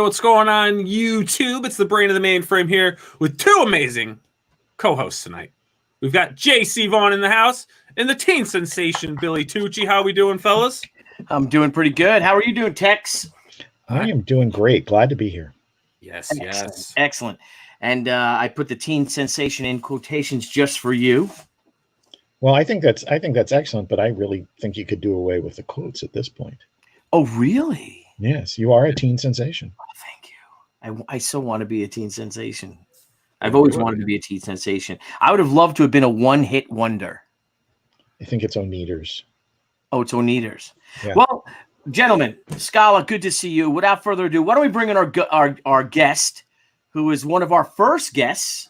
what's going on YouTube? It's the brain of the mainframe here with two amazing co-hosts tonight. We've got JC Vaughn in the house and the teen sensation Billy Tucci. How we doing, fellas? I'm doing pretty good. How are you doing, Tex? I am doing great. Glad to be here. Yes, Excellent. yes. Excellent. And I put the teen sensation in quotations just for you. Well, I think that's excellent, but I really think you could do away with the quotes at this point. Oh, really? Yes, you are a teen sensation. Oh, thank you. I so want to be a teen sensation. I've always wanted to be a teen sensation. I would have loved to have been a one-hit wonder. I think it's Oneaters. Oh, it's Oneaters. Yeah. Well, gentlemen, Scala, good to see you. Without further ado, why don't we bring in our guest, who is one of our first guests.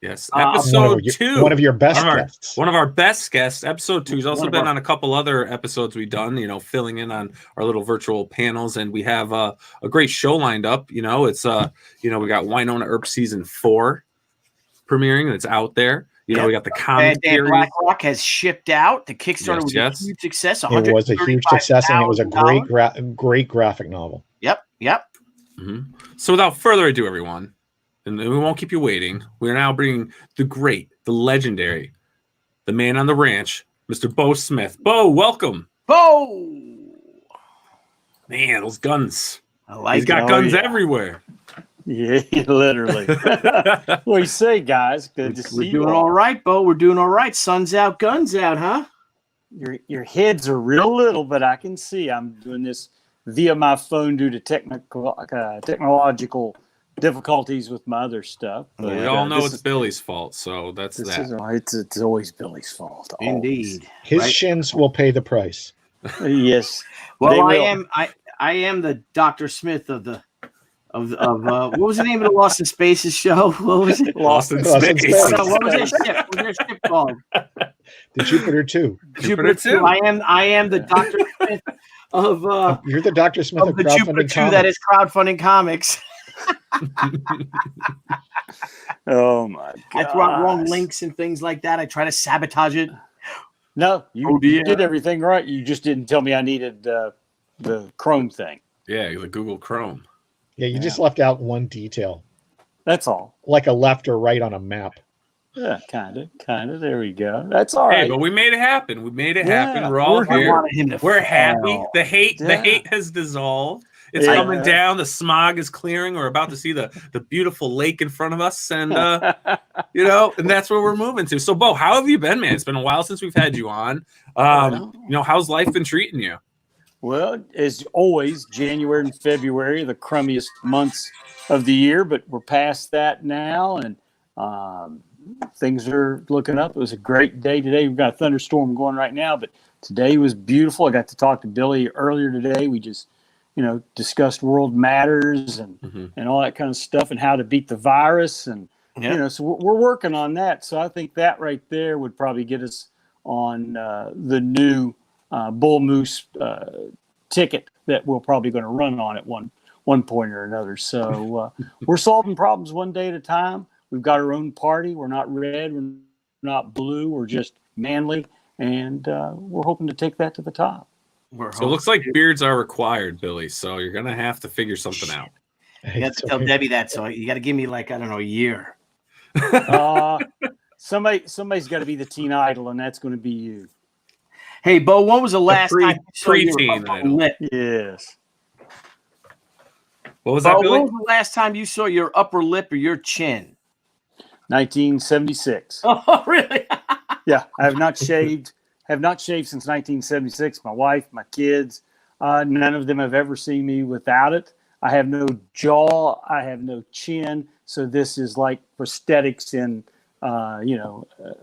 Yes, episode 2. One of your best guests. One of our best guests, episode 2. He's also been on a couple other episodes we've done, filling in on our little virtual panels. And we have a great show lined up. It's, we got Winona Earp season 4 premiering. That's out there. We got the comic series. BlackRock has shipped out. The Kickstarter was a huge success. It was a huge success, and it was a great graphic novel. Yep. Mm-hmm. So without further ado, everyone, and we won't keep you waiting, we are now bringing the great, the legendary, the man on the ranch, Mr. Beau Smith. Beau, welcome. Beau! Man, those guns. He's got guns everywhere. Yeah, literally. What do you say, guys? Good to see you. We're doing all right, Beau. We're doing all right. Sun's out, guns out, huh? Your heads are real little, but I can see. I'm doing this via my phone due to technological difficulties with my other stuff. But, we all know it's Billy's fault, so that's that. It's always Billy's fault. Indeed. His shins will pay the price. Yes. Well, I am the Dr. Smith of what was the name of the Lost in Spaces show? What was it? Lost in Space. No, what was their ship? What was their ship called? The Jupiter 2. Jupiter 2. I am the Dr. Smith of you're the Dr. Smith of the crowdfunding Jupiter 2 comics. that is crowdfunding comics. Oh my god. I throw out wrong links and things like that. I try to sabotage it. No, you did everything right. You just didn't tell me I needed the Chrome thing. Yeah, the Google Chrome. Yeah, you just left out one detail. That's all. Like a left or right on a map. Yeah, kind of. There we go. That's all right. Hey, but we made it happen. We're all here. We're happy. The hate has dissolved. It's coming down. The smog is clearing. We're about to see the beautiful lake in front of us, and and that's where we're moving to. So, Beau, how have you been, man? It's been a while since we've had you on. How's life been treating you? Well, as always, January and February are the crummiest months of the year, but we're past that now, and things are looking up. It was a great day today. We've got a thunderstorm going right now, but today was beautiful. I got to talk to Billy earlier today. We just, discussed world matters and all that kind of stuff and how to beat the virus. And, so we're working on that. So I think that right there would probably get us on the new Bull Moose ticket that we're probably going to run on at one point or another. So we're solving problems one day at a time. We've got our own party. We're not red. We're not blue. We're just manly. And we're hoping to take that to the top. So it looks like beards are required, Billy. So you're going to have to figure something out. You got to tell Debbie that. So you got to give me a year. Somebody's got to be the teen idol, and that's going to be you. Hey, Beau, when was the last time you saw pre-teen your upper lip? Yes. What was that, Billy? When was the last time you saw your upper lip or your chin? 1976. Oh, really? Yeah, I have not shaved. Since 1976. My wife, my kids, none of them have ever seen me without it. I have no jaw. I have no chin. So this is like prosthetics and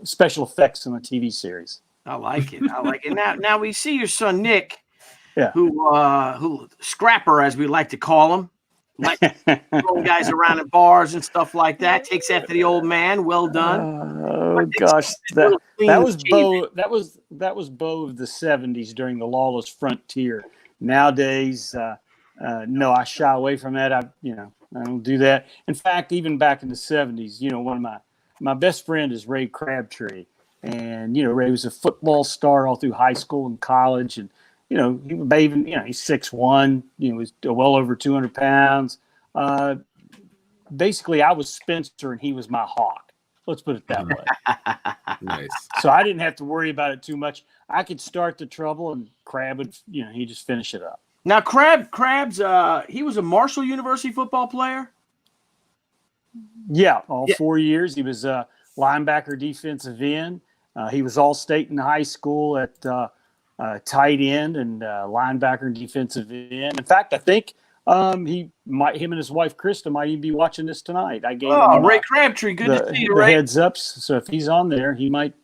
special effects in a TV series. I like it. Now we see your son Nick, Yeah. who scrapper, as we like to call him, like throwing guys around in bars and stuff like that. Takes after the old man. Well done. Oh gosh, that was Beau. That was Beau of the '70s during the lawless frontier. Nowadays, no, I shy away from that. I don't do that. In fact, even back in the '70s, one of my best friend is Ray Crabtree, and Ray was a football star all through high school and college, and he's 6'1", was well over 200 pounds. basically I was Spencer and he was my hawk. Let's put it that way. Nice. So I didn't have to worry about it too much. I could start the trouble and Crab would, he just finish it up. Now, Crab's, he was a Marshall University football player? Yeah, 4 years. He was a linebacker, defensive end. He was all-state in high school at tight end and linebacker and defensive end. In fact, I think him and his wife Krista might even be watching this tonight. I gave him Ray Crabtree, good to see you, the Ray. heads ups. So if he's on there, he might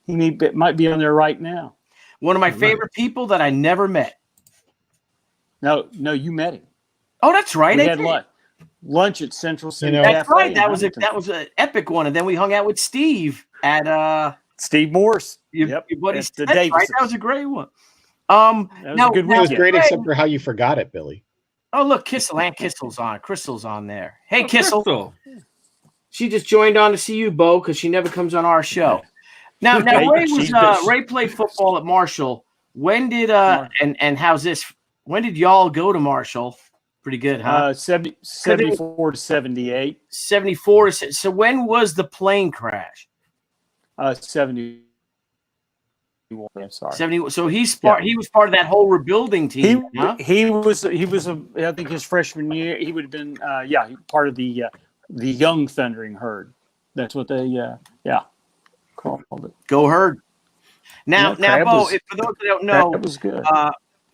might be on there right now. One of my favorite people that I never met. No, you met him. Oh, that's right. We had lunch at Central City. That's right. That was an epic one. And then we hung out with Steve at Steve Morse. Your buddy. That's the right. Davis. That was a great one. That was a good It was weekend. great, except for how you forgot it, Billy. Oh, look, Kissel's on. Crystal's on there. Hey, Kissel. Crystal. She just joined on to see you, Beau, because she never comes on our show. Now Ray played football at Marshall. When did and how's this? When did y'all go to Marshall? Pretty good, huh? 74 to 78. 74. So when was the plane crash? 70. I'm sorry. 70. So he was part of that whole rebuilding team. He was I think his freshman year he would have been part of the young thundering herd. That's what they called it. Go Herd. Now Beau, for those that don't know, that was good.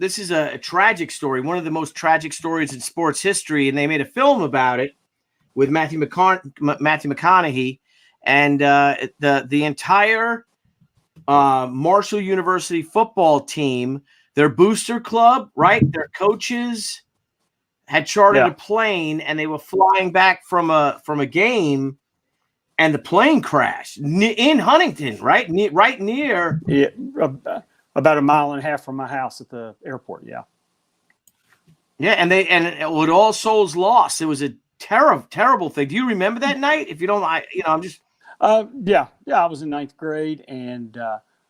This is a tragic story, one of the most tragic stories in sports history, and they made a film about it with Matthew McConaughey, and the entire Marshall University football team, their booster club, right? Their coaches had chartered a plane, and they were flying back from a game, and the plane crashed in Huntington, right? Right near. Yeah. About a mile and a half from my house at the airport. Yeah. Yeah. And with all souls lost, it was a terrible thing. Do you remember that night? If you don't, I'm just. Yeah. I was in ninth grade and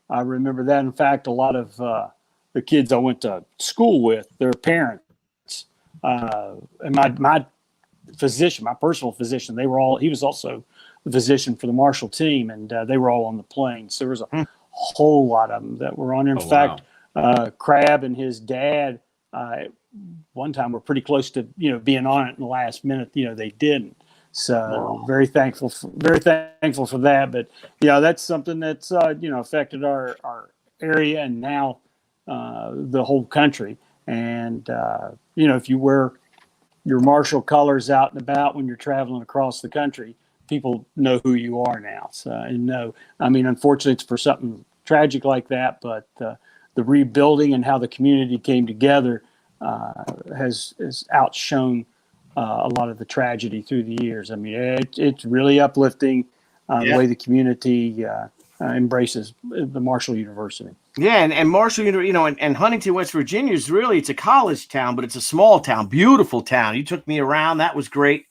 I remember that. In fact, a lot of the kids I went to school with, their parents, and my physician, my personal physician, he was also the physician for the Marshall team, and they were all on the plane. So there was a whole lot of them that were on there. In fact, Crab and his dad one time were pretty close to being on it in the last minute. They didn't. So very thankful for that. But that's something that's affected our area and now the whole country. And if you wear your Marshall colors out and about when you're traveling across the country, people know who you are now. So unfortunately, it's for something tragic like that, but the rebuilding and how the community came together has outshone a lot of the tragedy through the years. It's really uplifting the way the community embraces the Marshall University. Yeah, and Marshall, and Huntington, West Virginia it's a college town, but it's a small town, beautiful town. You took me around; that was great.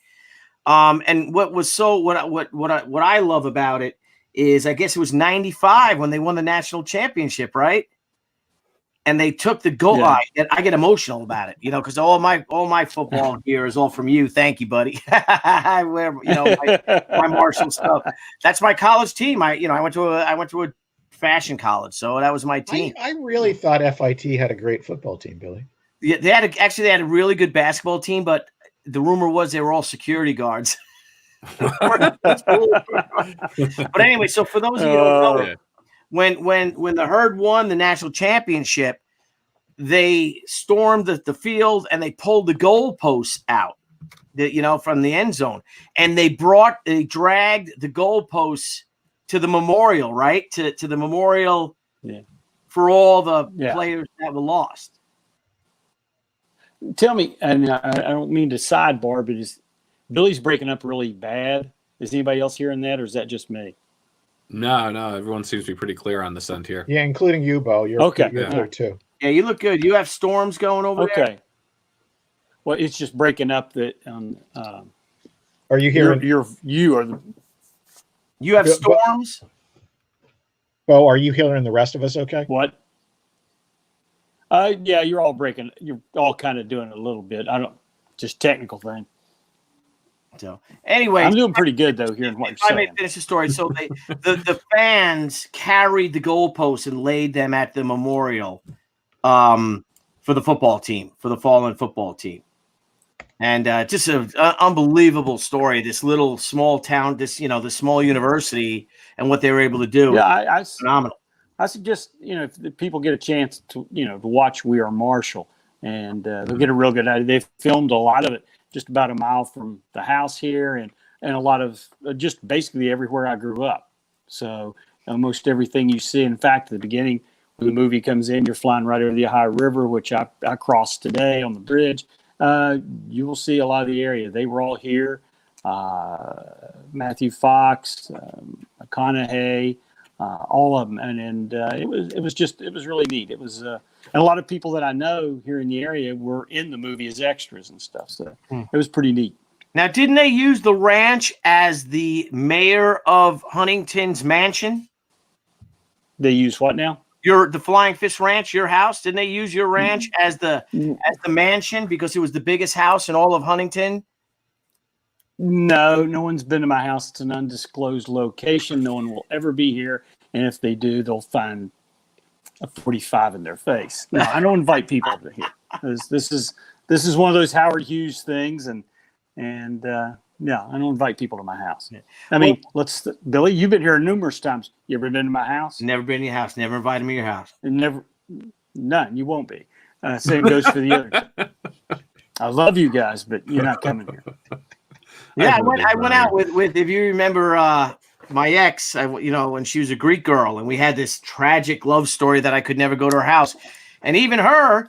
And what I love about it is, I guess it was 95 when they won the national championship, right? And they took the goal. Yeah. I get emotional about it, because all my football gear is all from you. Thank you, buddy. I wear, my Marshall stuff. That's my college team. I went to a fashion college, so that was my team. I really thought FIT had a great football team, Billy. Yeah, they had a really good basketball team, but the rumor was they were all security guards. But anyway, so for those of you who don't know, when the Herd won the national championship, they stormed the field and they pulled the goalposts out, from the end zone, and they dragged the goalposts to the memorial, right? To the memorial for all the players that were lost. Tell me, and I don't mean to sidebar, but Billy's breaking up really bad. Is anybody else hearing that, or is that just me? No, everyone seems to be pretty clear on this end here. Yeah, including you, Beau. You're okay. You're clear too. Yeah, you look good. You have storms going over there? Okay. Well, it's just breaking up that. Are you hearing? You have storms? Beau, are you hearing the rest of us okay? What? Yeah, you're all breaking. You're all kind of doing it a little bit. Just technical thing. So anyway, I'm doing pretty good though here in what you're saying. I may finish the story. So the fans carried the goalposts and laid them at the memorial for the football team, for the fallen football team. And just an unbelievable story. This little small town, this small university, and what they were able to do. Yeah, phenomenal. I suggest if people get a chance to to watch We Are Marshall, and they'll get a real good idea. They filmed a lot of it just about a mile from the house here, and a lot of just basically everywhere I grew up. So almost everything you see. In fact, at the beginning when the movie comes in, you're flying right over the Ohio River, which I crossed today on the bridge. You will see a lot of the area. They were all here. Matthew Fox, McConaughey, all of them, and it was really neat. It was, and a lot of people that I know here in the area were in the movie as extras and stuff. So it was pretty neat. Now, didn't they use the ranch as the mayor of Huntington's mansion? They use what now? The Flying Fish Ranch, your house. Didn't they use your ranch as the mansion because it was the biggest house in all of Huntington? No one's been to my house. It's an undisclosed location. No one will ever be here, and if they do, they'll find a 45 in their face. No, I don't invite people over here. This is one of those Howard Hughes things, and yeah, I don't invite people to my house. I mean, Billy, you've been here numerous times. You ever been to my house? Never been to your house. Never invited me to your house. None. You won't be. Same goes for the others. I love you guys, but you're not coming here. Yeah, I went out with if you remember my ex, when she was a Greek girl, and we had this tragic love story that I could never go to her house, and even her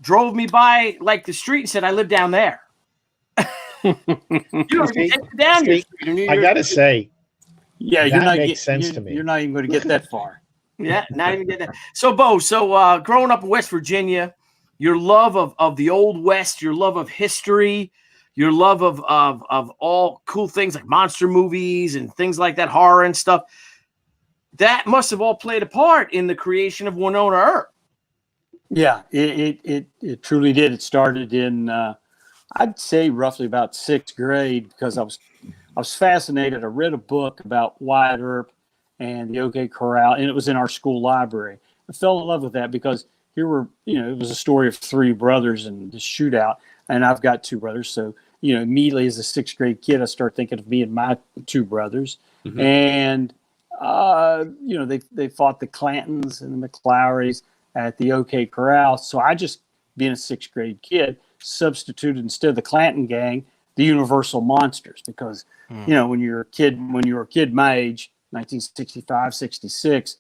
drove me by like the street and said, "I live down there." I gotta say, yeah, that makes sense to me. You're not even going to get that far. Yeah, not even get that. So, Beau, growing up in West Virginia, your love of the Old West, your love of history, your love of all cool things like monster movies and things like that, horror and stuff, that must have all played a part in the creation of Winona Earp. Yeah, it truly did. It started in I'd say roughly about 6th grade because I was fascinated. I read a book about Wyatt Earp and the OK Corral, and it was in our school library. I fell in love with that because here were, it was a story of 3 brothers and the shootout, and I've got 2 brothers. So, immediately as a 6th grade kid, I started thinking of me and my 2 brothers. Mm-hmm. And, they fought the Clantons and the McLaurys at the OK Corral. So I just, being a 6th grade kid, substituted instead of the Clanton gang, the Universal Monsters, because when you were a kid my age, 1965, 66,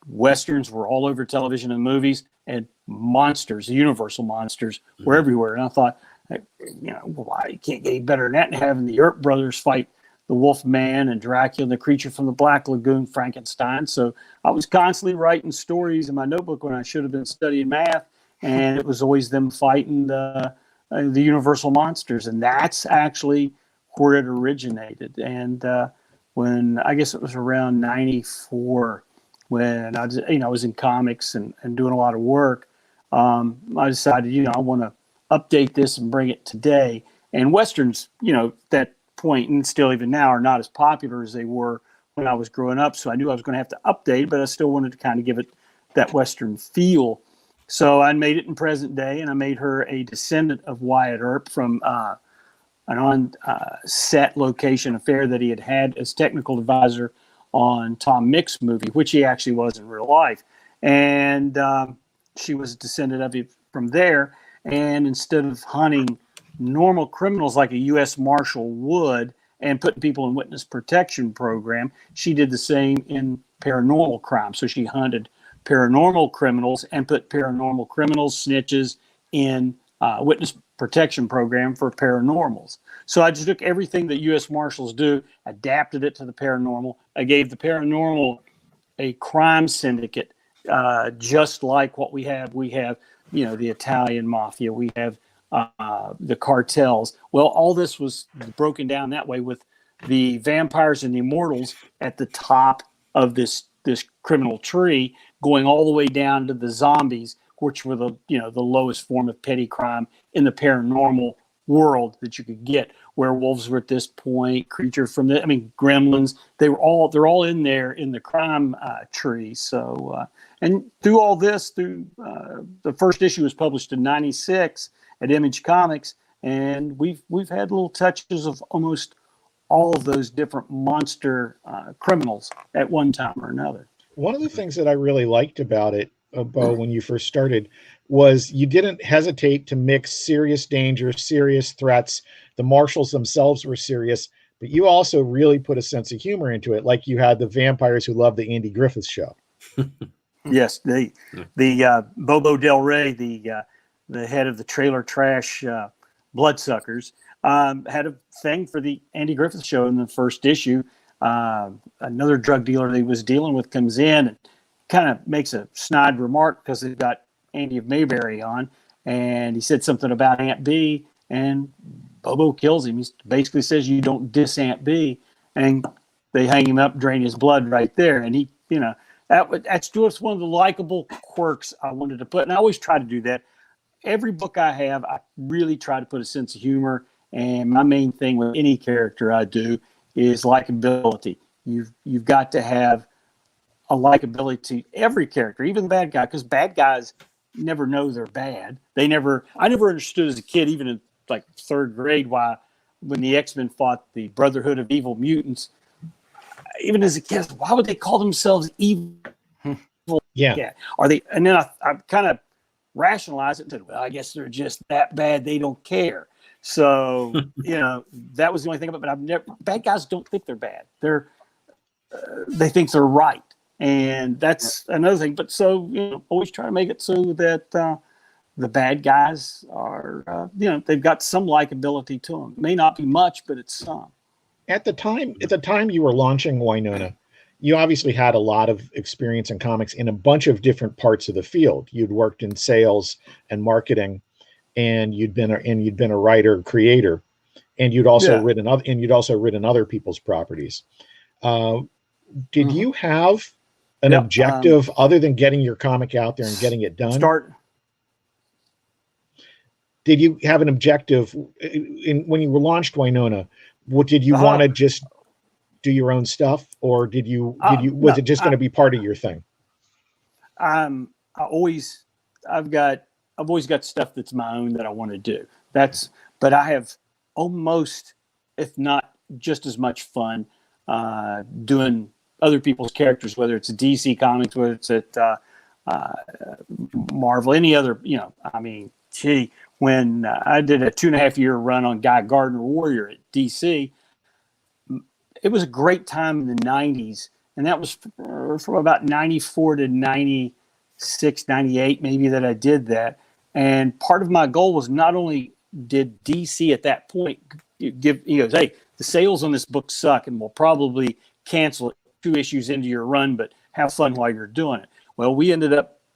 Westerns were all over television and movies, and monsters, the Universal Monsters, were everywhere. And I thought, why you can't get any better than that, and having the Earp brothers fight the Wolf Man and Dracula and the creature from the Black Lagoon, Frankenstein. So I was constantly writing stories in my notebook when I should have been studying math, and it was always them fighting the Universal Monsters, and that's actually where it originated. And when I guess it was around 94, when I was in comics and doing a lot of work, I decided I want to update this and bring it today. And Westerns, that point and still even now are not as popular as they were when I was growing up. So I knew I was going to have to update, but I still wanted to kind of give it that Western feel. So I made it in present day, and I made her a descendant of Wyatt Earp from an on-set location affair that he had as technical advisor on Tom Mix's movie, which he actually was in real life. And she was a descendant of him from there. And instead of hunting normal criminals like a U.S. Marshal would and putting people in witness protection program, she did the same in paranormal crime. So she hunted paranormal criminals and put paranormal criminals, snitches in witness protection program for paranormals. So I just took everything that U.S. Marshals do, adapted it to the paranormal. I gave the paranormal a crime syndicate, just like what we have. We have, the Italian mafia. We have the cartels. Well, all this was broken down that way with the vampires and the immortals at the top of this criminal tree, going all the way down to the zombies, which were the lowest form of petty crime in the paranormal world that you could get. werewolves were at this point, creature from the, I mean, gremlins. They're all in there in the crime tree. So, and through all this, the first issue was published in '96 at Image Comics, and we've had little touches of almost all of those different monster criminals at one time or another. One of the things that I really liked about it, Beau, when you first started, was you didn't hesitate to mix serious danger, serious threats. The marshals themselves were serious, but you also really put a sense of humor into it, like you had the vampires who loved the Andy Griffith Show. Yes, the Bobo Del Rey, the head of the Trailer Trash Bloodsuckers, had a thing for the Andy Griffith Show in the first issue. Another drug dealer that he was dealing with comes in and kind of makes a snide remark because they've got Andy of Mayberry on, and he said something about Aunt B, and Bobo kills him. He basically says, "You don't diss Aunt B," and they hang him up, drain his blood right there. And he, that's just one of the likable quirks I wanted to put. And I always try to do that. Every book I have, I really try to put a sense of humor. And my main thing with any character I do is likability. You've got to have a likability to every character, even the bad guy, because bad guys never know they're bad. I never understood as a kid, even in like third grade, why when the X-Men fought the Brotherhood of Evil Mutants, even as a kid, why would they call themselves evil? Yeah. Are they? And then I kind of rationalized it and said, well, I guess they're just that bad. They don't care. So, that was the only thing about it. But bad guys don't think they're bad. They think they're right. And that's another thing. But so, always try to make it so that the bad guys are, they've got some likability to them. It may not be much, but it's some. At the time you were launching Wynonna, you obviously had a lot of experience in comics in a bunch of different parts of the field. You'd worked in sales and marketing, and you'd been a writer, creator, and you'd also written other people's properties. Did you have an objective other than getting your comic out there and getting it done? Did you have an objective when you launched Wynonna? What did you want to just do your own stuff, or was it just going to be part of your thing? I've always got stuff that's my own that I want to do. But I have almost, if not just as much fun doing other people's characters, whether it's DC Comics, whether it's at Marvel, any other, when I did a 2.5-year run on Guy Gardner Warrior at DC, it was a great time in the 90s. And that was from about 94 to 96, 98, maybe, that I did that. And part of my goal was not only did DC at that point give, hey, the sales on this book suck and we'll probably cancel it 2 issues into your run, but have fun while you're doing it. Well,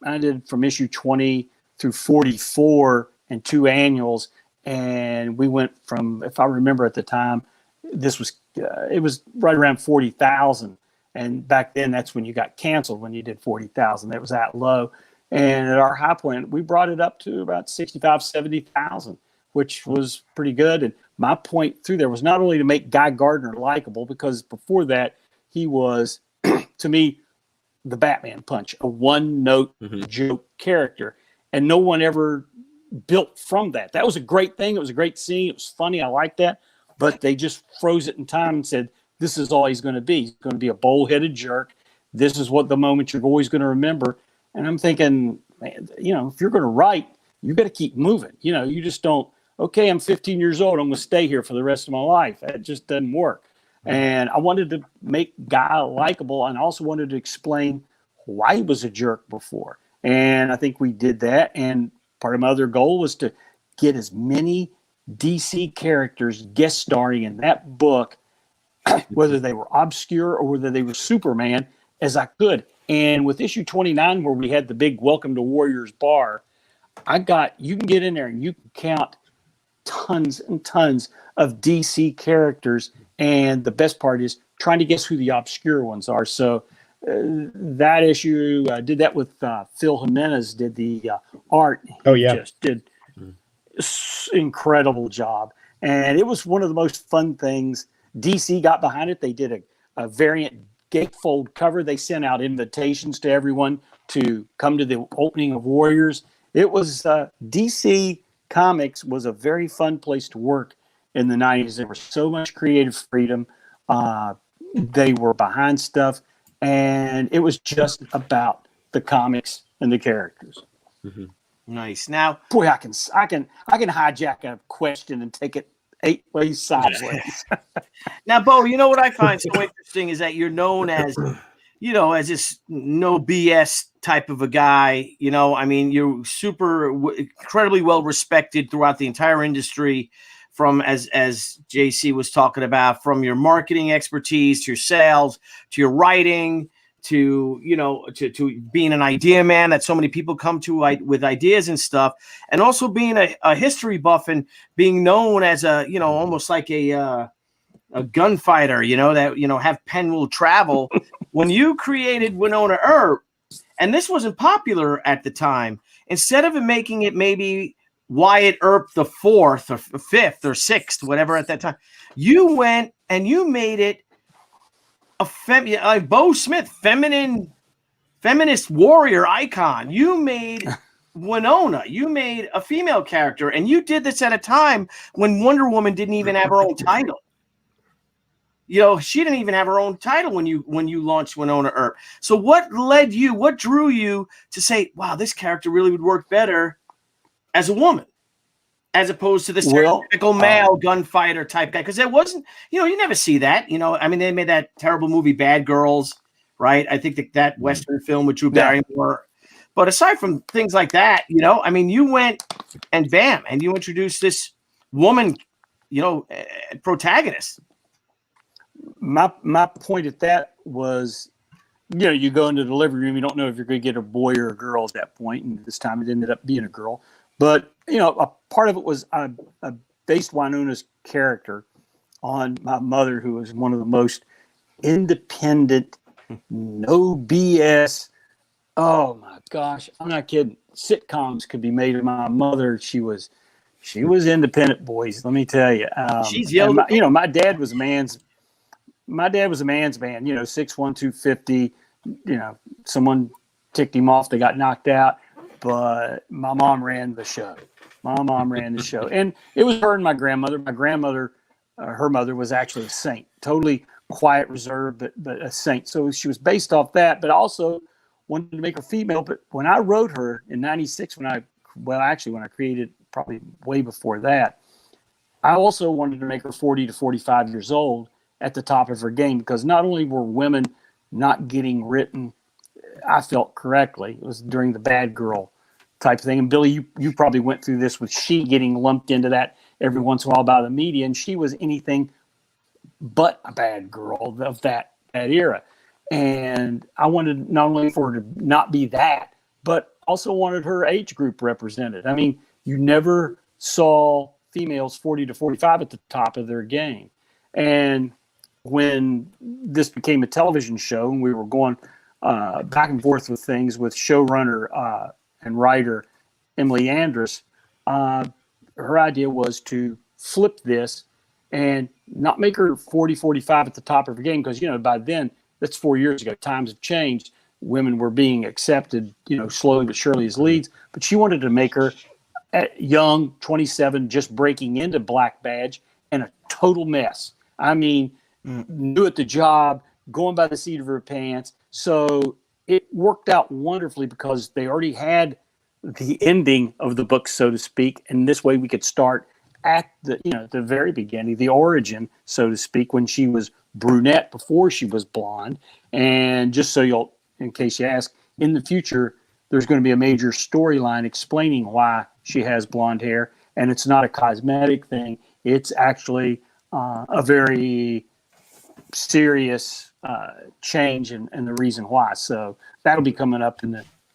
I did from issue 20 through 44 and 2 annuals. And we went from, if I remember at the time, it was right around 40,000. And back then, that's when you got canceled, when you did 40,000. That was that low. And at our high point, we brought it up to about 65, 70,000, which was pretty good. And my point through there was not only to make Guy Gardner likable, because before that, he was, to me, the Batman punch, a one-note joke character. And no one ever built from that. That was a great thing. It was a great scene. It was funny. I liked that. But they just froze it in time and said, this is all he's going to be. He's going to be a bull-headed jerk. This is what the moment you're always going to remember. And I'm thinking, man, if you're going to write, you got to keep moving. You just don't, okay, I'm 15 years old. I'm going to stay here for the rest of my life. That just doesn't work. And I wanted to make Guy likable, and I also wanted to explain why he was a jerk before. And I think we did that. And part of my other goal was to get as many DC characters guest starring in that book, whether they were obscure or whether they were Superman, as I could. And with issue 29, where we had the big Welcome to Warriors bar, you can get in there and you can count tons and tons of DC characters. And the best part is trying to guess who the obscure ones are. So that issue, I did that with Phil Jimenez, did the art. Oh, yeah. Just did incredible job. And it was one of the most fun things. DC got behind it. They did a variant gatefold cover. They sent out invitations to everyone to come to the opening of Warriors. It was DC Comics was a very fun place to work in the 90s. There was so much creative freedom. They were behind stuff, and it was just about the comics and the characters. Mm-hmm. Nice. Now, boy, I can hijack a question and take it 8 ways sideways. Now, Beau, you know what I find so interesting is that you're known as, as this no BS type of a guy. I mean, you're incredibly well respected throughout the entire industry, from as JC was talking about, from your marketing expertise to your sales to your writing to being an idea man that so many people come to with ideas and stuff, and also being a history buff and being known as almost like a gunfighter, that have pen will travel. When you created Winona Earp, and this wasn't popular at the time, instead of making it maybe Wyatt Earp the 4th or 5th or 6th, whatever at that time, you went and you made it a Beau Smith, feminist warrior icon. You made Winona. You made a female character, and you did this at a time when Wonder Woman didn't even have her own title. She didn't even have her own title when you launched Winona Earp. So what drew you to say, wow, this character really would work better as a woman, as opposed to the stereotypical male gunfighter type guy? Because it wasn't, you never see that. I mean, they made that terrible movie Bad Girls, right? I think that Western film with Drew Barrymore. But aside from things like that, I mean, you went and bam, and you introduced this woman, protagonist. My point at that was, you go into the living room, you don't know if you're going to get a boy or a girl at that point, and this time it ended up being a girl. But a part of it was I based Winona's character on my mother, who was one of the most independent, no BS. Oh my gosh, I'm not kidding. Sitcoms could be made of my mother. She was independent, boys. Let me tell you. She's young. My dad was a man's man. 6'1", 250. Someone ticked him off. They got knocked out. But my mom ran the show. And it was her and my grandmother. My grandmother, her mother, was actually a saint. Totally quiet, reserved, but a saint. So she was based off that, but also wanted to make her female. But when I wrote her in '96, when I created, probably way before that, I also wanted to make her 40 to 45 years old at the top of her game, because not only were women not getting written, I felt correctly, it was during the bad girl type of thing. And Billy, you probably went through this with she getting lumped into that every once in a while by the media, and she was anything but a bad girl of that era. And I wanted not only for her to not be that, but also wanted her age group represented. I mean, you never saw females 40 to 45 at the top of their game. And when this became a television show and we were going back and forth with things with showrunner and writer Emily Andrus, her idea was to flip this and not make her 40, 45 at the top of her game, because, by then, that's 4 years ago. Times have changed. Women were being accepted, slowly but surely as leads. But she wanted to make her young, 27, just breaking into Black Badge, and a total mess. I mean, new at the job, going by the seat of her pants. So it worked out wonderfully because they already had the ending of the book, so to speak. And this way we could start at the very beginning, the origin, so to speak, when she was brunette before she was blonde. And just so in case you ask, in the future, there's going to be a major storyline explaining why she has blonde hair. And it's not a cosmetic thing. It's actually a very serious change and the reason why. So that'll be coming up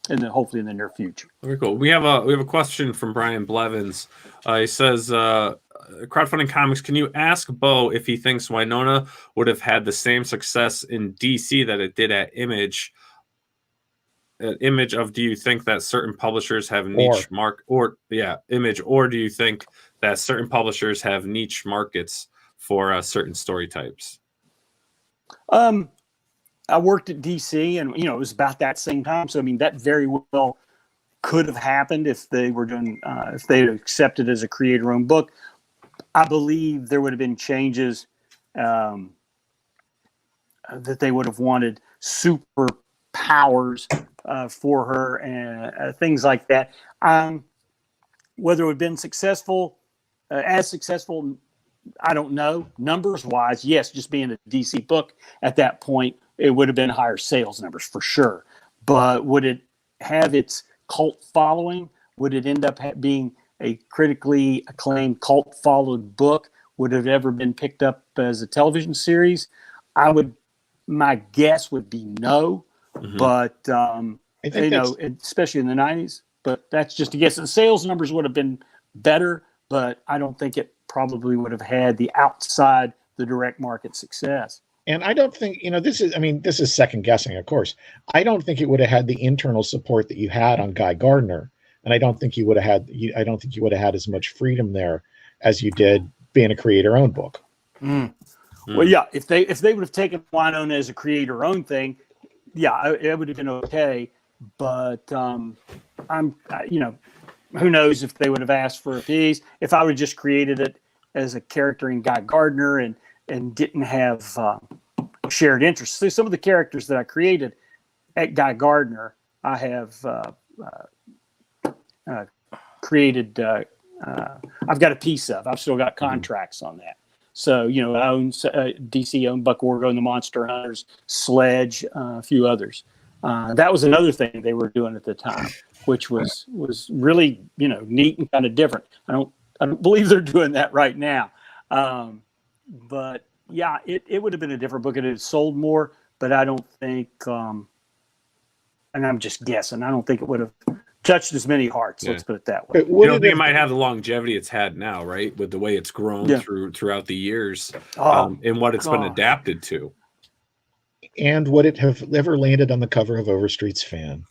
hopefully in the near future. Very cool. We have a question from Brian Blevins. He says, Crowdfunding Comics, can you ask Beau if he thinks Winona would have had the same success in DC that it did at Image? image of, do you think that certain publishers have niche image, or do you think that certain publishers have niche markets for certain story types? I worked at DC, and it was about that same time. So I mean, that very well could have happened if they were doing if they had accepted as a creator-owned book. I believe there would have been changes that they would have wanted superpowers for her and things like that. Whether it would have been successful, as successful, I don't know. Numbers wise, yes, just being a DC book at that point, it would have been higher sales numbers for sure. But would it have its cult following? Would it end up being a critically acclaimed cult followed book? Would it have ever been picked up as a television series? My guess would be no. Mm-hmm. But especially in the 90s. But that's just a guess. The sales numbers would have been better, but I don't think it probably would have had the outside the direct market success. And I don't think, this is second guessing, of course. I don't think it would have had the internal support that you had on Guy Gardner. And I don't think you would have had as much freedom there as you did being a creator-owned book. Mm. Well, yeah, if they would have taken Winona as a creator-owned thing, yeah, it would have been okay. But who knows if they would have asked for a piece. If I would have just created it as a character in Guy Gardner and didn't have shared interests. So some of the characters that I created at Guy Gardner, I have created. I've got a piece of. I've still got contracts on that. So I own DC owned Buck Orgo and the Monster Hunters, Sledge, a few others. That was another thing they were doing at the time, which was really neat and kind of different. I don't believe they're doing that right now. But yeah, it would have been a different book. It had sold more, but I don't think, and I'm just guessing, I don't think it would have touched as many hearts. Yeah. Let's put it that way. You don't think it might have the longevity it's had now, right? With the way it's grown throughout the years, and what it's been adapted to. And would it have ever landed on the cover of Overstreet's Fan?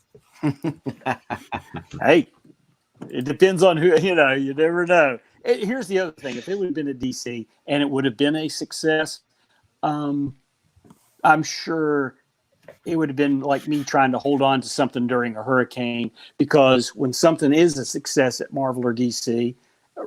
Hey, it depends on who, you never know. Here's the other thing. If it would have been a DC and it would have been a success, I'm sure it would have been like me trying to hold on to something during a hurricane, because when something is a success at Marvel or DC,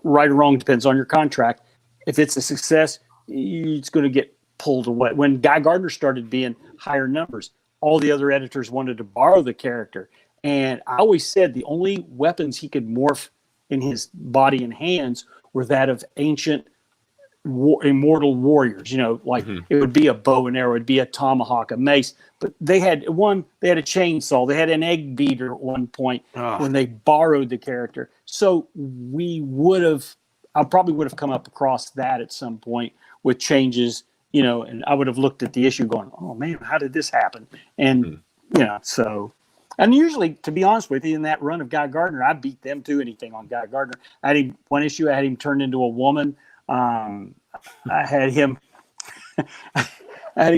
right or wrong, depends on your contract. If it's a success, it's going to get pulled away. When Guy Gardner started being higher numbers, all the other editors wanted to borrow the character. And I always said the only weapons he could morph in his body and hands were that of ancient immortal warriors. It would be a bow and arrow, it'd be a tomahawk, a mace. But they had a chainsaw, they had an egg beater at one point when they borrowed the character. So I probably would have come up across that at some point with changes, and I would have looked at the issue going, oh man, how did this happen? And, and usually, to be honest with you, in that run of Guy Gardner, I beat them to anything on Guy Gardner. I had him, one issue, I had him turned into a woman. I had him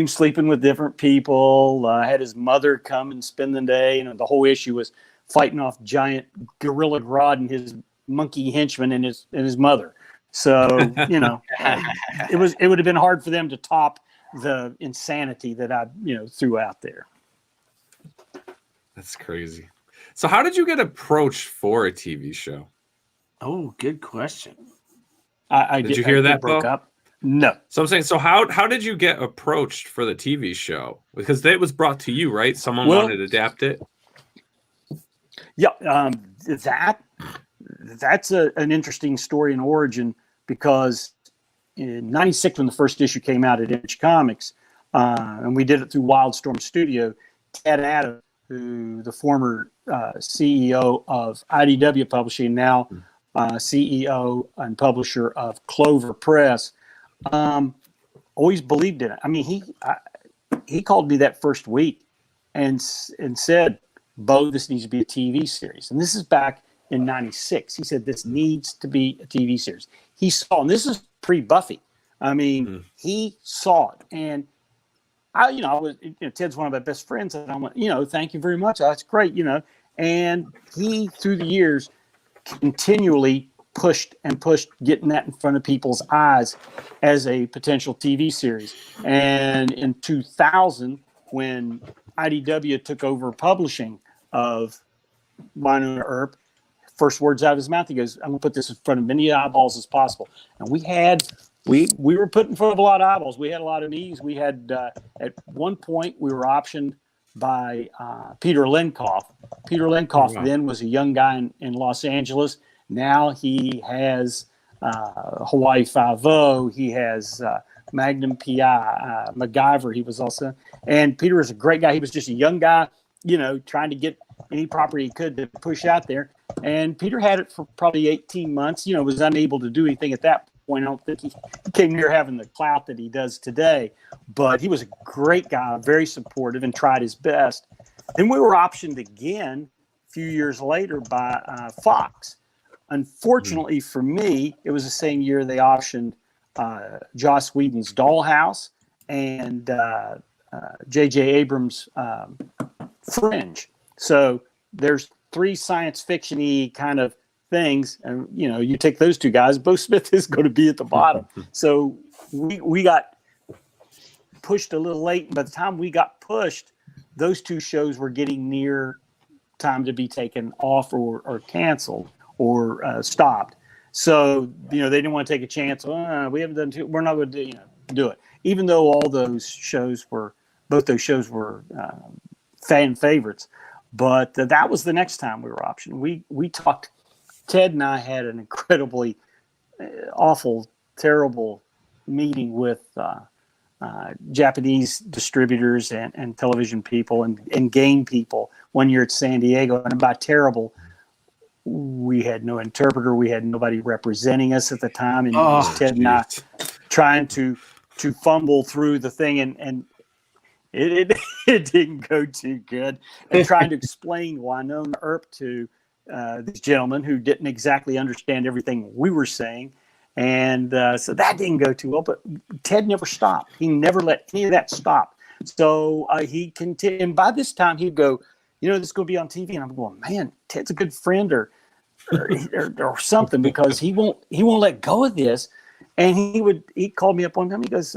sleeping with different people. I had his mother come and spend the day. The whole issue was fighting off giant Gorilla Grodd and his monkey henchman and his mother. So, it would have been hard for them to top the insanity that I, threw out there. That's crazy. So how did you get approached for a TV show? Oh, good question. Did you hear that, broke Beau? up? No. So I'm saying, so how did you get approached for the TV show? Because it was brought to you, right? Someone wanted to adapt it. Yeah, that's an interesting story and origin, because in '96, when the first issue came out at Image Comics, and we did it through Wildstorm Studio, Ted Adams, who the former CEO of IDW Publishing, now CEO and publisher of Clover Press, always believed in it. I mean, he called me that first week and said, Beau, this needs to be a TV series. And this is back in '96. He said, this needs to be a TV series. He saw, and this is pre-Buffy. I mean, he saw it. And I was, Ted's one of my best friends, and I went, thank you very much. That's great, And he, through the years, continually pushed and pushed, getting that in front of people's eyes as a potential TV series. And in 2000, when IDW took over publishing of Wynonna Earp, first words out of his mouth, he goes, I'm going to put this in front of many eyeballs as possible. And we were put in front of a lot of eyeballs. We had a lot of meetings. We had, at one point, we were optioned by Peter Lenkoff. Peter Lenkoff then was a young guy in Los Angeles. Now he has Hawaii Five-0. He has Magnum PI, MacGyver. He was also, and Peter is a great guy. He was just a young guy, trying to get any property he could to push out there. And Peter had it for probably 18 months, was unable to do anything at that point. I don't think he came near having the clout that he does today, but he was a great guy, very supportive, and tried his best. Then we were optioned again a few years later by Fox. Unfortunately for me, it was the same year they optioned Joss Whedon's Dollhouse and J.J. Abrams' Fringe. So there's 3 science fiction-y kind of things, and you take those 2 guys, Beau Smith is going to be at the bottom. So we got pushed a little late, and by the time we got pushed, those 2 shows were getting near time to be taken off or canceled or stopped. So they didn't want to take a chance. We haven't done we're not going to do it, even though both those shows were fan favorites. But that was the next time we were optioned. We talked. Ted and I had an incredibly awful, terrible meeting with Japanese distributors and television people and game people one year at San Diego. And by terrible, we had no interpreter. We had nobody representing us at the time. And it was Ted and I trying to fumble through the thing. And it didn't go too good. And trying to explain Wynonna Earp to these gentlemen who didn't exactly understand everything we were saying. And so that didn't go too well, but Ted never stopped. He never let any of that stop. So he continued. And by this time he'd go, this is going to be on TV. And I'm going, man, Ted's a good friend or something, because he won't let go of this. And he called me up one time. He goes,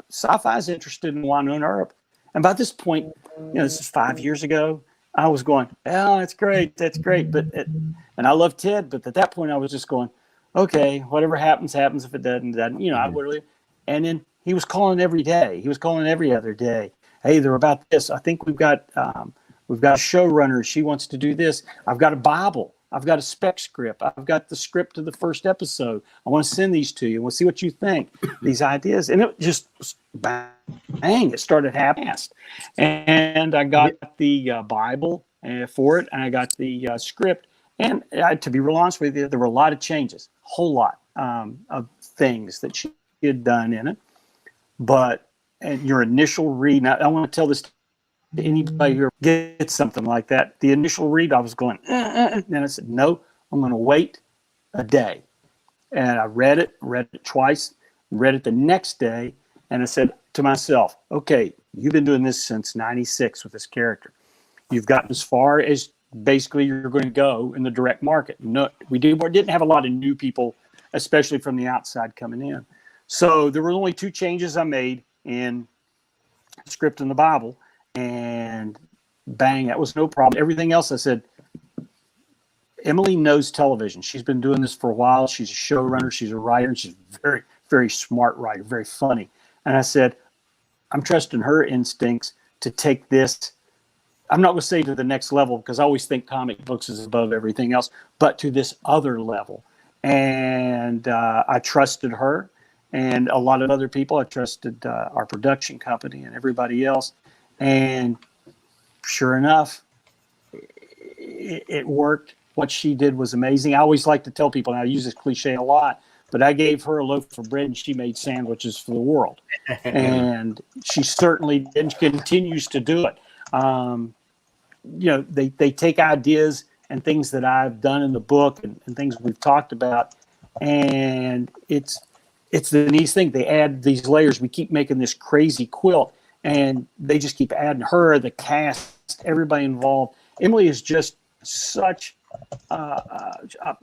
Sci-Fi is interested in Wynonna Earp. And by this point, this is 5 years ago, I was going, oh, that's great. That's great. And I love Ted. But at that point I was just going, okay, whatever happens, happens. If it doesn't, I would really. And then he was calling every day. He was calling every other day. Hey, they're about this. I think we've got a showrunner. She wants to do this. I've got a Bible. I've got a spec script. I've got the script of the first episode. I want to send these to you. We'll see what you think. These ideas. And it just bang, it started half-assed. And I got the Bible for it, and I got the script. And to be real honest with you, there were a lot of changes, a whole lot of things that she had done in it. But your initial read, now I want to tell this to anybody who gets something like that. The initial read, I was going, and I said, no, I'm going to wait a day. And I read it twice, read it the next day, and I said to myself, okay, you've been doing this since 96 with this character. You've gotten as far as basically you're going to go in the direct market. No, we didn't have a lot of new people, especially from the outside coming in. So there were only 2 changes I made in the script and the Bible, and bang, that was no problem. Everything else I said, Emily knows television. She's been doing this for a while. She's a showrunner. She's a writer. And she's a very, very smart writer, very funny. And I said, I'm trusting her instincts to take this. I'm not going to say to the next level, because I always think comic books is above everything else, but to this other level. And I trusted her and a lot of other people. I trusted our production company and everybody else. And sure enough, it worked. What she did was amazing. I always like to tell people, and I use this cliche a lot, but I gave her a loaf of bread and she made sandwiches for the world. And she certainly did and continues to do it. They take ideas and things that I've done in the book and things we've talked about, and it's the neatest thing. They add these layers. We keep making this crazy quilt, and they just keep adding her, the cast, everybody involved. Emily is just such a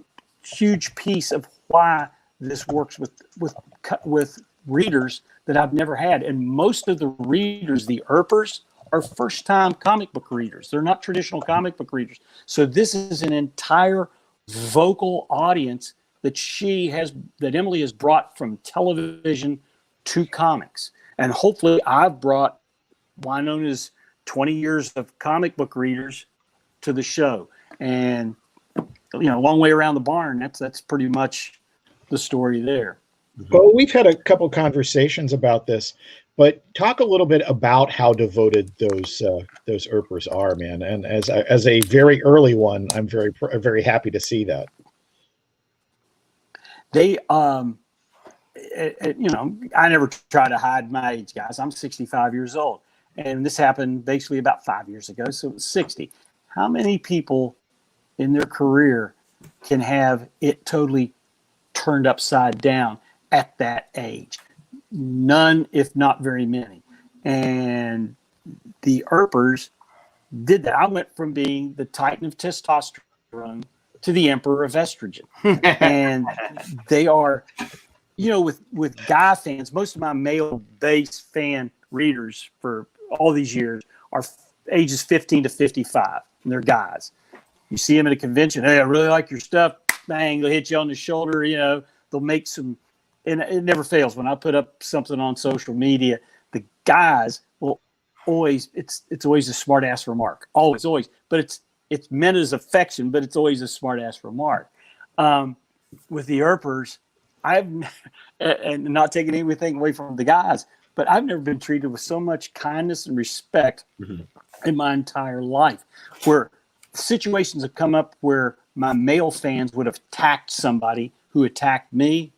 huge piece of why this works with readers that I've never had. And most of the readers, the ERPers, are first-time comic book readers. They're not traditional comic book readers. So this is an entire vocal audience that Emily has brought from television to comics. And hopefully I've brought Wynona's 20 years of comic book readers to the show. And, a long way around the barn. That's pretty much the story there. Well, we've had a couple conversations about this, but talk a little bit about how devoted those ERPers are, man. And as a very early one, I'm very happy to see that. They, I never try to hide my age, guys. I'm 65 years old, and this happened basically about 5 years ago, so it was 60. How many people in their career can have it totally turned upside down at that age? None, if not very many. And the ERPers did that. I went from being the titan of testosterone to the emperor of estrogen. And they are, with guy fans, most of my male base fan readers for all these years are ages 15 to 55, and they're guys. You see them at a convention, hey, I really like your stuff, bang, they'll hit you on the shoulder, they'll make some, and it never fails. When I put up something on social media, the guys will always, it's always a smart ass remark, always, but it's meant as affection, but it's always a smart ass remark. With the ERPers, and not taking anything away from the guys, but I've never been treated with so much kindness and respect in my entire life, where situations have come up where my male fans would have attacked somebody who attacked me.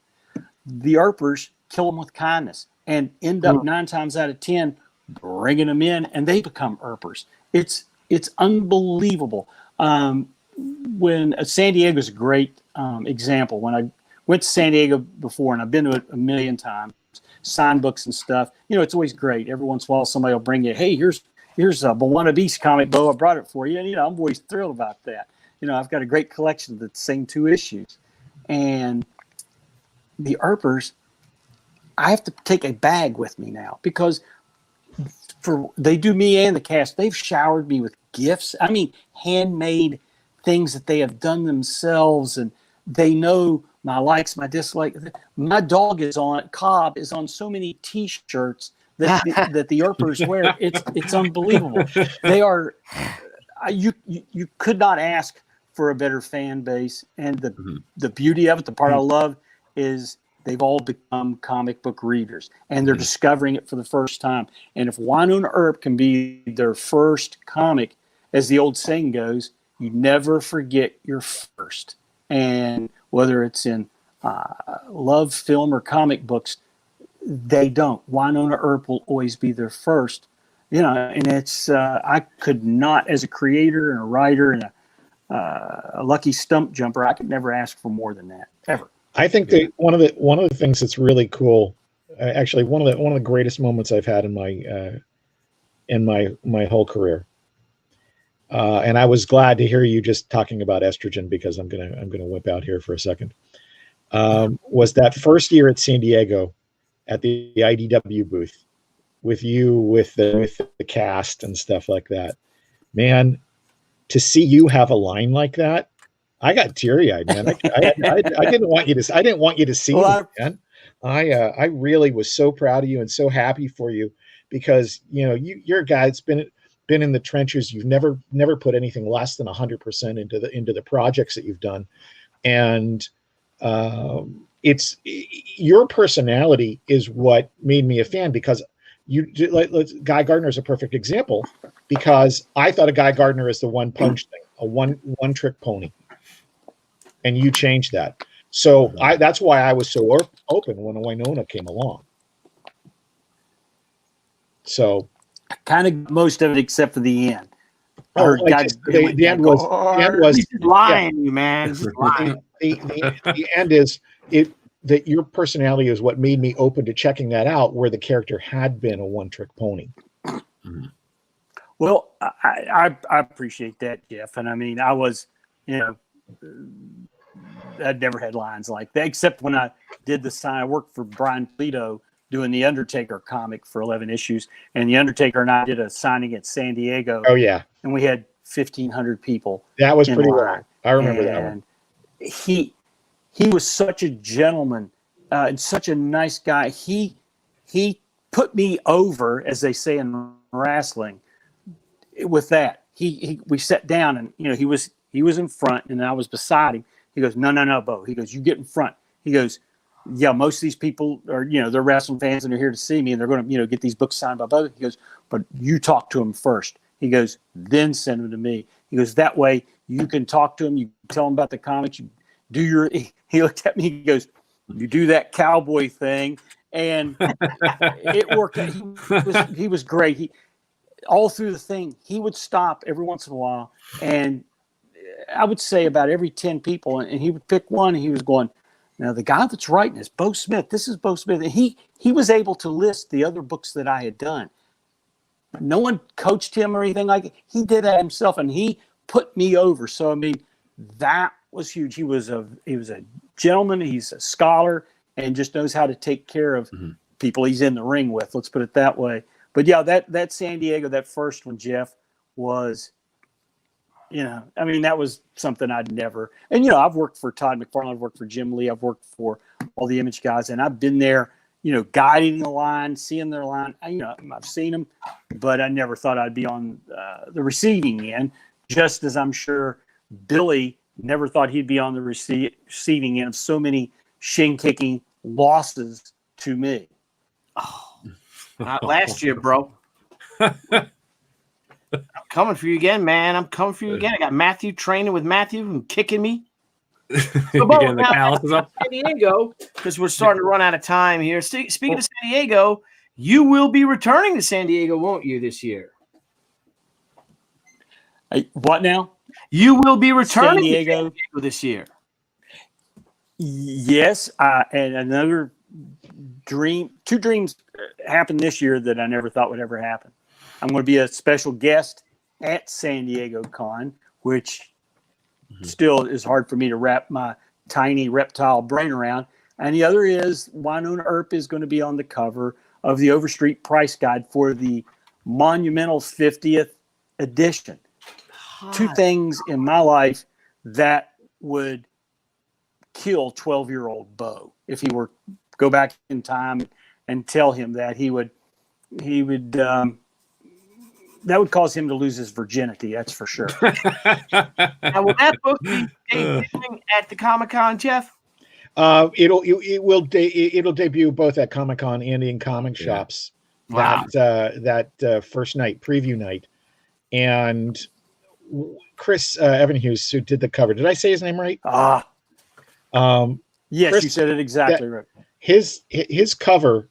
The ERPers kill them with kindness and end up 9 times out of 10 bringing them in, and they become ERPers. It's unbelievable. When San Diego is a great example. When I went to San Diego before, and I've been to it a million times, signed books and stuff, it's always great. Every once in a while somebody will bring you, hey, here's a Moana Beast comic, Beau, I brought it for you. And, I'm always thrilled about that. I've got a great collection of the same 2 issues. And the ERPers, I have to take a bag with me now, because they do me and the cast. They've showered me with gifts. I mean, handmade things that they have done themselves, and they know my likes, my dislikes. My dog Cobb is on so many T-shirts that the ERPers wear. It's unbelievable. They are, you could not ask for a better fan base, and the beauty of it, the part I love, is they've all become comic book readers, and they're discovering it for the first time. And if Wynonna Earp can be their first comic, as the old saying goes, you never forget your first. And whether it's in love, film, or comic books, they don't. Wynonna Earp will always be their first. And it's I could not, as a creator and a writer and a lucky stump jumper, I could never ask for more than that, ever. I think that one of the things that's really cool, actually one of the greatest moments I've had in my whole career, and I was glad to hear you just talking about estrogen, because I'm gonna whip out here for a second. Was that first year at San Diego at the IDW booth with you, with the cast and stuff like that, man. To see you have a line like that, I got teary-eyed, man. I didn't want you to see it, man. I really was so proud of you and so happy for you, because you're a guy that's been in the trenches. You've never put anything less than 100% into the projects that you've done, and it's your personality is what made me a fan, because Guy Gardner is a perfect example, because I thought of Guy Gardner as the one punch thing, a one trick pony, and you changed that. So that's why I was so open when Wynonna came along. So kind of most of it except for the end. The end was he's lying, you man. He's lying. The end is that your personality is what made me open to checking that out, where the character had been a one trick pony. Well, I appreciate that, Jeff. And I mean, I was, I'd never had lines like that, except when I did the sign. I worked for Brian Polito doing the Undertaker comic for 11 issues. And the Undertaker and I did a signing at San Diego. Oh, yeah. And we had 1,500 people. That was pretty long. I remember that one. He was such a gentleman and such a nice guy. He put me over, as they say in wrestling, with that. We sat down, and he was in front and I was beside him. He goes, no, Beau. He goes, you get in front. He goes, yeah, most of these people are, they're wrestling fans and they're here to see me and they're going to, get these books signed by Beau. He goes, but you talk to them first. He goes, then send them to me. He goes, that way you can talk to them. You tell them about the comics. You do he looked at me. He goes, you do that cowboy thing. And it worked. He was great. All through the thing, he would stop every once in a while. And I would say about every 10 people, and he would pick one, and he was going, now the guy that's writing is Beau Smith. This is Beau Smith. And he was able to list the other books that I had done. No one coached him or anything like that. He did that himself, and he put me over. So, I mean, that was huge. He was a gentleman. He's a scholar and just knows how to take care of people he's in the ring with. Let's put it that way. But yeah, that San Diego, that first one, Jeff, was, that was something I'd never. And I've worked for Todd McFarlane, I've worked for Jim Lee, I've worked for all the Image guys, and I've been there, guiding the line, seeing their line. I've seen them, but I never thought I'd be on the receiving end. Just as I'm sure Billy never thought he'd be on the receiving end of so many shin-kicking losses to me. Oh, not last year, bro. I'm coming for you again, man. I'm coming for you again. I got Matthew training with Matthew and kicking me. So, Beau, now, San Diego, because we're starting to run out of time here. Speaking of San Diego, you will be returning to San Diego, won't you, this year? What now? You will be returning to San Diego this year. Yes, and another dream. Two dreams happened this year that I never thought would ever happen. I'm going to be a special guest at San Diego Con, which still is hard for me to wrap my tiny reptile brain around. And the other is Wynonna Earp is going to be on the cover of the Overstreet Price Guide for the monumental 50th edition. Two things in my life that would kill 12-year-old Beau if he were go back in time and tell him that he would that would cause him to lose his virginity. That's for sure. Now, will that book be debuting at the Comic-Con, Jeff? It'll debut both at Comic-Con and in comic shops. Wow. That first night, preview night, and Chris Evanhuse, who did the cover. Did I say his name right? Yes, Chris, you said it exactly right. His cover.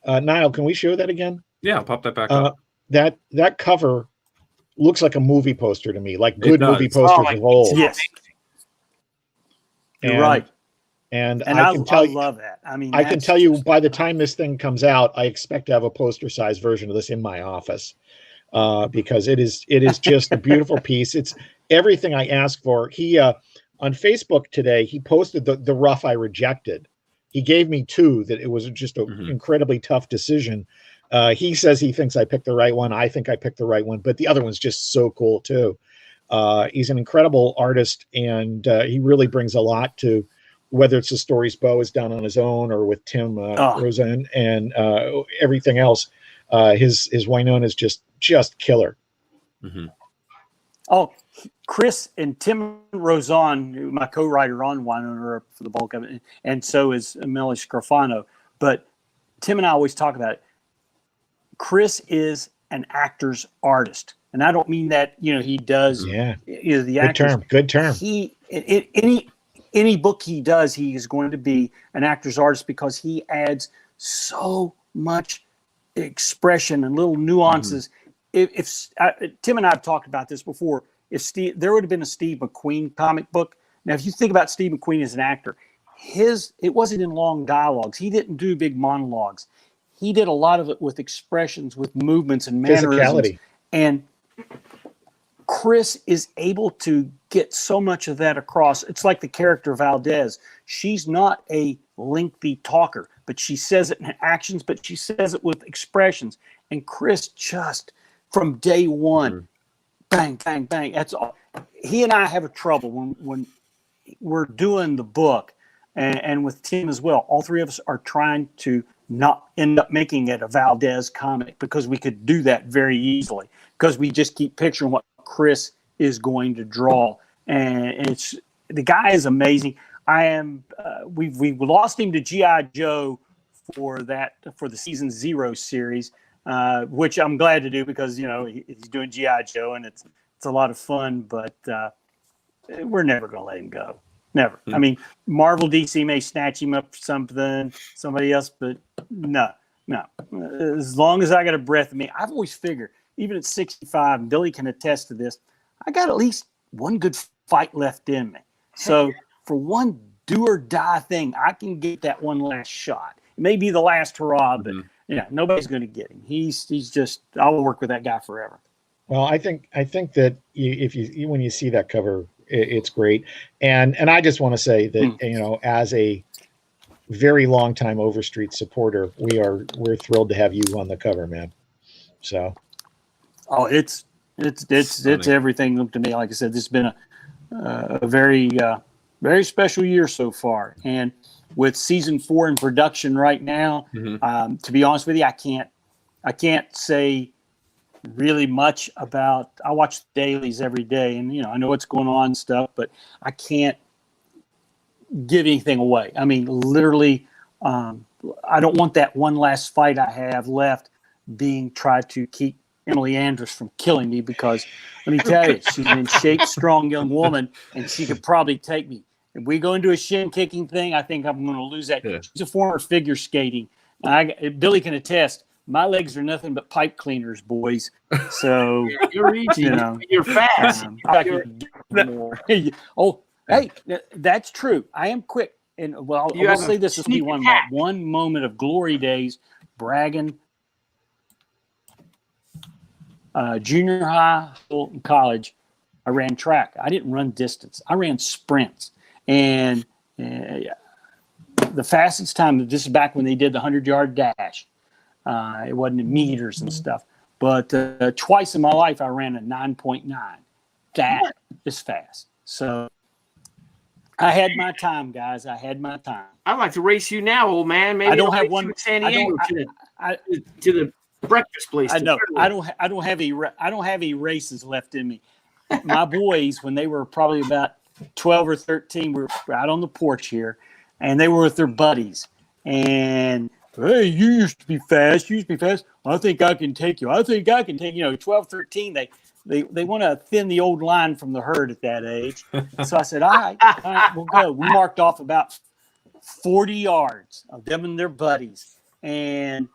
Niall, can we show that again? Yeah, I'll pop that back up. That cover looks like a movie poster to me, like good movie posters of old. Yes, you're right. And I can tell you, love that. I mean, I can tell you by the time this thing comes out, I expect to have a poster-sized version of this in my office because it is just a beautiful piece. It's everything I asked for. He on Facebook today, he posted the rough I rejected. He gave me two that it was just an incredibly tough decision. He says he thinks I picked the right one. I think I picked the right one, but the other one's just so cool too. He's an incredible artist, and he really brings a lot to whether it's the stories Beau has done on his own or with Tim Rozon and everything else. His Wynonna is just killer. Oh, Chris and Tim Rozon, my co-writer on Wynonna for the bulk of it, and so is Melly Scrofano. But Tim and I always talk about it. Chris is an actor's artist, and I don't mean that he does. Yeah, the actors. Good term. He any book he does, he is going to be an actor's artist because he adds so much expression and little nuances. If Tim and I have talked about this before, if there would have been a Steve McQueen comic book. Now, if you think about Steve McQueen as an actor, it wasn't in long dialogues. He didn't do big monologues. he did a lot of it with expressions, with movements and mannerisms. Physicality. And Chris is able to get so much of that across. It's like the character Valdez. She's not a lengthy talker, but she says it in actions, but she says it with expressions. And Chris just, from day one, bang, bang, bang. That's all. He and I have a trouble when we're doing the book, and with Tim as well. All three of us are trying to not end up making it a Valdez comic, because we could do that very easily, because we just keep picturing what Chris is going to draw. And the guy is amazing. We lost him to G.I. Joe for the season 0 series, which I'm glad to do, because he's doing G.I. Joe and it's a lot of fun, but we're never going to let him go. Never. Mm-hmm. I mean, Marvel DC may snatch him up for somebody else, but no. As long as I got a breath in me, I've always figured, even at 65, and Billy can attest to this, I got at least one good fight left in me. So for one do or die thing, I can get that one last shot. It may be the last hurrah, but nobody's going to get him. He's just, I will work with that guy forever. Well, I think that when you see that cover, it's great. And I just want to say that, as a very long time Overstreet supporter, we're thrilled to have you on the cover, man. So. Oh, it's everything to me. Like I said, this has been a very, very special year so far. And with season 4 in production right now, to be honest with you, I can't say really much about. I watch the dailies every day, and I know what's going on and stuff, but I can't give anything away. I mean, literally, I don't want that one last fight I have left being tried to keep Emily Andress from killing me, because let me tell you, she's an in shape, strong young woman, and she could probably take me. If we go into a shin kicking thing, I think I'm going to lose that. Yeah. She's a former figure skating. Billy can attest. My legs are nothing but pipe cleaners, boys. So you're easy. You're fast. Hey, that's true. I am quick. And well, I'll say this will be one moment of glory days, bragging. Junior high, school, and college, I ran track. I didn't run distance. I ran sprints. And the fastest time, this is back when they did the 100-yard dash. It wasn't in meters and stuff. But twice in my life, I ran a 9.9. That is fast. So I had my time, guys. I had my time. I'd like to race you now, old man. Maybe I don't have one. San Diego to the breakfast place. I know. I don't have any races left in me. My boys, when they were probably about 12 or 13, we were out on the porch here, and they were with their buddies. And hey, you used to be fast. I think I can take you. 12, 13. They want to thin the old line from the herd at that age. So I said, all right, we'll go. We marked off about 40 yards of them and their buddies. And,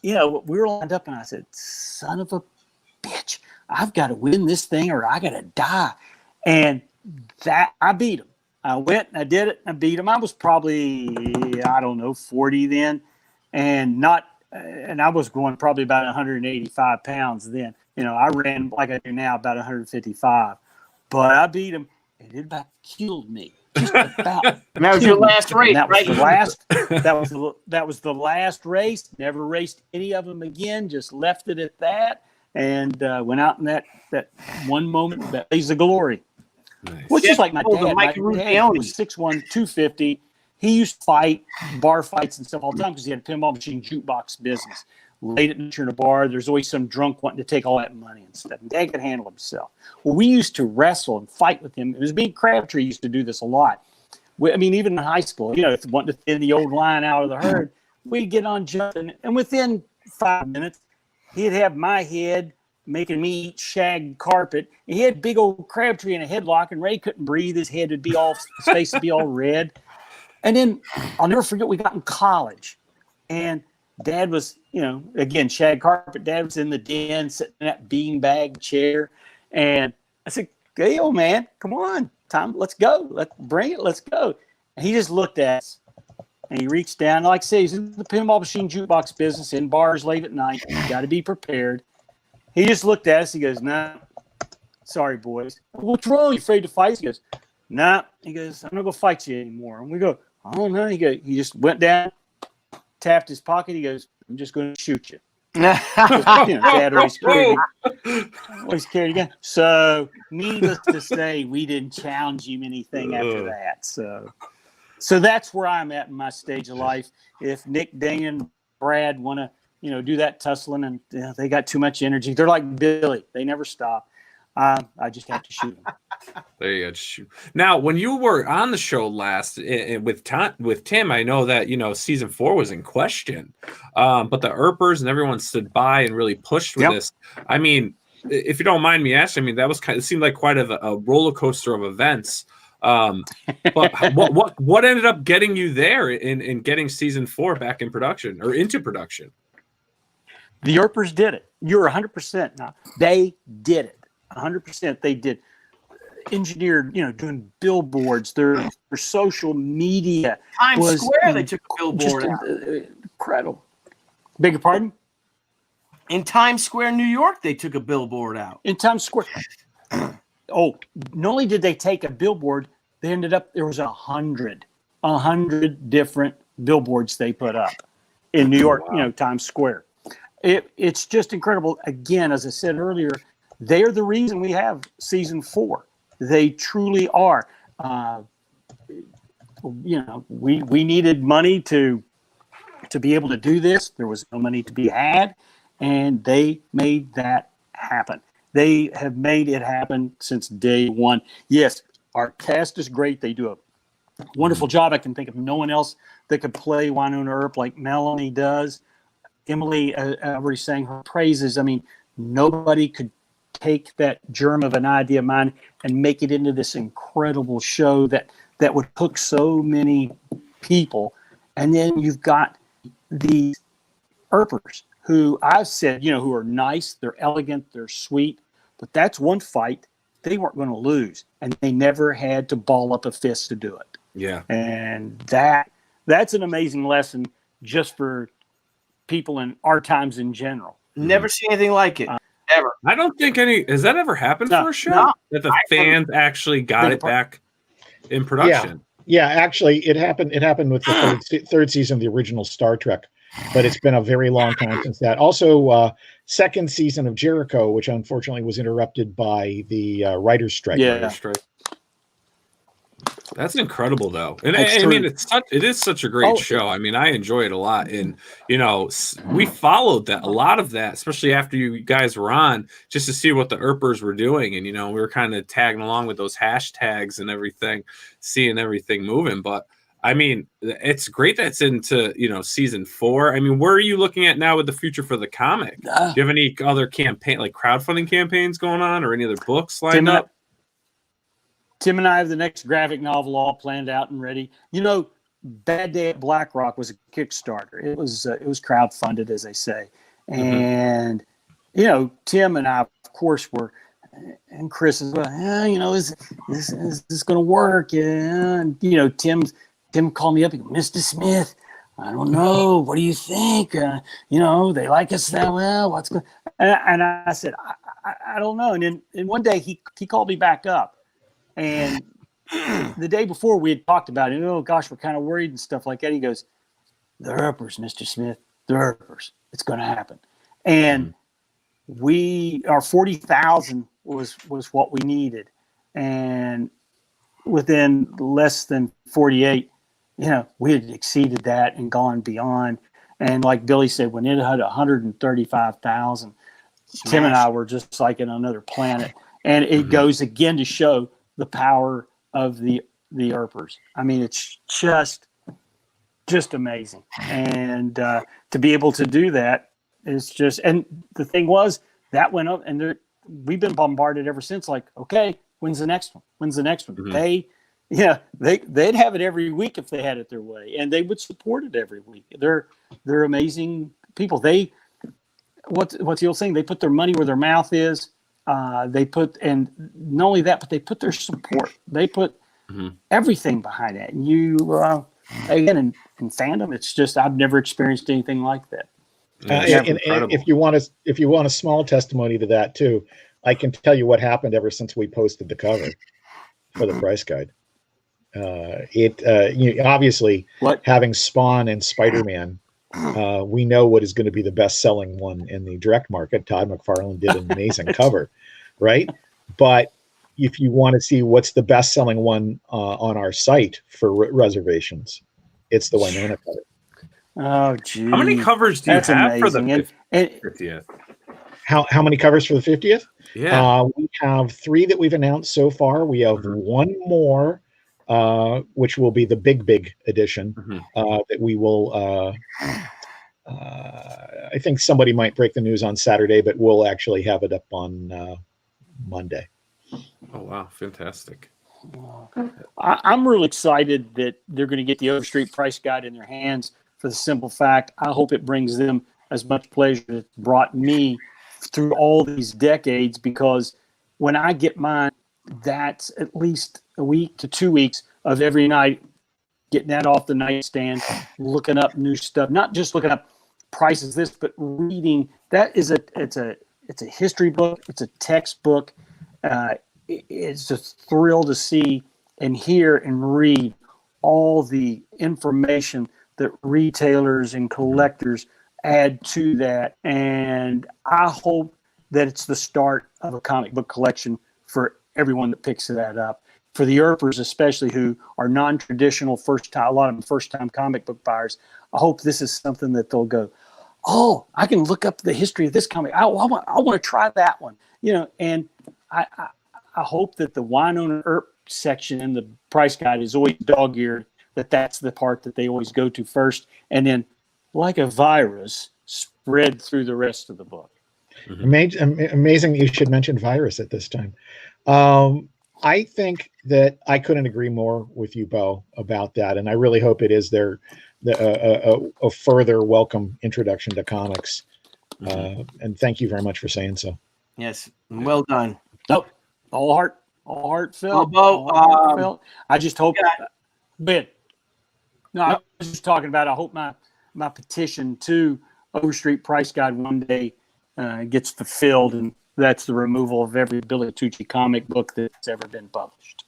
we were lined up, and I said, son of a bitch, I've got to win this thing or I got to die. And that I beat him. I went and I did it. And I beat him. I was probably, 40 then. And I was going probably about 185 pounds then. I ran like I do now, about 155. But I beat him, and it about killed me. Just about. And that was your last race, that right? That was the last race. Never raced any of them again. Just left it at that, and went out in that one moment. That is the glory. Nice. Which is like my dad. My dad was 6'1", 250. He used to fight bar fights and stuff all the time because he had a pinball machine jukebox business. Late at night in a bar, there's always some drunk wanting to take all that money and stuff. And Dad could handle himself. Well, we used to wrestle and fight with him. It was Big Crabtree used to do this a lot. Even in high school, if you wanted to thin the old line out of the herd, we'd get on jumping. And within 5 minutes, he'd have my head making me eat shag carpet. And he had big old Crabtree in a headlock, and Ray couldn't breathe. His head would be all, his face would be all red. And then I'll never forget, we got in college, and Dad was, again, shag carpet. Dad was in the den sitting in that beanbag chair. And I said, hey, old man, come on, Tom, let's go. Let's bring it. Let's go. And he just looked at us And he reached down, like I say, he's in the pinball machine jukebox business in bars late at night. You got to be prepared. He just looked at us. He goes, "Nah, sorry, boys. What's wrong? You afraid to fight?" He goes, "Nah." He goes, "I'm not gonna fight you anymore." And we go, "Oh no." He just went down, tapped his pocket. He goes, "I'm just going to shoot you." Dad always carried a gun. So, needless to say, we didn't challenge him anything after that. So that's where I'm at in my stage of life. If Nick, Dane, and Brad want to, do that tussling, and they got too much energy, they're like Billy. They never stop. I just have to shoot them. There you go. Shoot. Now, when you were on the show last with Tim, I know that season 4 was in question, but the Earpers and everyone stood by and really pushed with this. I mean, if you don't mind me asking, that was it seemed like quite a roller coaster of events. But what ended up getting you there in getting season 4 back in production or into production? The Earpers did it. You're 100% now. They did it. 100% they did. Engineered, doing billboards, their social media. Times Square, they took a billboard out. Incredible. Beg your pardon? In Times Square, New York, they took a billboard out. In Times Square. Oh, not only did they take a billboard, they ended up, there was 100 different billboards they put up in New York, Times Square. It's just incredible. Again, as I said earlier, they are the reason we have season 4. They truly are. We needed money to be able to do this. There was no money to be had, and they made that happen. They have made it happen since day one. Yes, our cast is great. They do a wonderful job. I can think of no one else that could play Wynonna Earp like Melanie does. Emily already sang her praises. Nobody could take that germ of an idea of mine and make it into this incredible show that would hook so many people. And then you've got the Earpers who I've said, who are nice, they're elegant, they're sweet, but that's one fight they weren't going to lose, and they never had to ball up a fist to do it. Yeah. And that's an amazing lesson just for people in our times in general. Never seen anything like it. Ever. I don't think has that ever happened for a show that the fans actually got it back in production. Yeah, actually it happened with the third season of the original Star Trek, but it's been a very long time since that. Also, second season of Jericho, which unfortunately was interrupted by the writer's strike. That's incredible, though, and it is such a great show. I enjoy it a lot, and we followed a lot of that, especially after you guys were on, just to see what the Earpers were doing, and we were kind of tagging along with those hashtags and everything, seeing everything moving. But it's great that's into season 4. Where are you looking at now with the future for the comic? Do you have any other campaign, like crowdfunding campaigns going on, or any other books lined up? Tim and I have the next graphic novel all planned out and ready. Bad Day at Black Rock was a Kickstarter. It was crowdfunded, as they say. And, Tim and I, of course, were, and Chris as well, is this going to work? Yeah. And, Tim called me up. He goes, "Mr. Smith, I don't know. What do you think? They like us that well. What's going?" And I said, I don't know. And then one day he called me back up. And the day before we had talked about it, oh gosh, we're kind of worried and stuff like that. He goes, "The Earpers, Mr. Smith, the Earpers. It's going to happen." And our 40,000 was what we needed. And within less than 48, we had exceeded that and gone beyond. And like Billy said, when it had 135,000, Tim and I were just like in another planet. And it goes again to show the power of the Earpers. It's just amazing. And to be able to do that is just, and the thing was that went up, and we've been bombarded ever since. Like, okay, when's the next one? When's the next one? They'd have it every week if they had it their way, and they would support it every week. They're amazing people. What's the old saying? They put their money where their mouth is. And not only that, but they put their support. They put everything behind it. And again, in fandom, it's just I've never experienced anything like that. And if you want a small testimony to that too, I can tell you what happened ever since we posted the cover for the price guide. Obviously having Spawn and Spider-Man, we know what is going to be the best-selling one in the direct market. Todd McFarlane did an amazing cover, right? But if you want to see what's the best-selling one on our site for reservations, it's the Winona cover. Oh, geez. How many covers do you have for the 50th? How many covers for the 50th? Yeah. We have 3 that we've announced so far. We have one more, which will be the big edition that we will. I think somebody might break the news on Saturday, but we'll actually have it up on Monday. Oh, wow. Fantastic. I'm really excited that they're going to get the Overstreet price guide in their hands for the simple fact I hope it brings them as much pleasure as it's brought me through all these decades, because when I get mine, that's at least a week to 2 weeks of every night getting that off the nightstand, looking up new stuff, not just looking up prices this, but reading. That is it's a history book, it's a textbook. It's a thrill to see and hear and read all the information that retailers and collectors add to that. And I hope that it's the start of a comic book collection for everyone that picks that up. For the Earpers, especially, who are non-traditional a lot of them first-time comic book buyers, I hope this is something that they'll go, oh, I can look up the history of this comic. I want to try that one. And I hope that the Winona Earp section in the price guide is always dog-eared, that's the part that they always go to first, and then, like a virus, spread through the rest of the book. Amazing you should mention virus at this time. I think that I couldn't agree more with you, Beau, about that, and I really hope it is a further welcome introduction to comics. And thank you very much for saying so. Yes, well done. Nope, all heartfelt. Beau, I just hope. Ben, I was just talking about. I hope my petition to Overstreet Price Guide one day gets fulfilled, and that's the removal of every Billy Tucci comic book that's ever been published,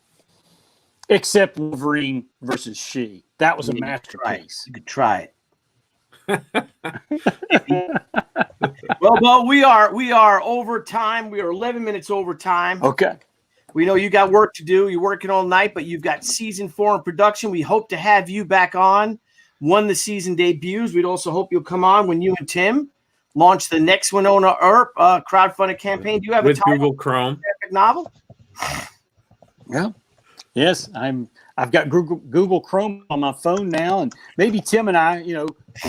except Wolverine versus She. That was a masterpiece. You could try it. Well, Beau, we are over time. We are 11 minutes over time. Okay. We know you got work to do. You're working all night, but you've got season 4 in production. We hope to have you back on when the season debuts. We'd also hope you'll come on when you and Tim launch the next Winona Earp crowdfunding campaign. Do you have with a title Google Chrome graphic novel? Yeah. Yes, I've got Google Chrome on my phone now, and maybe Tim and I,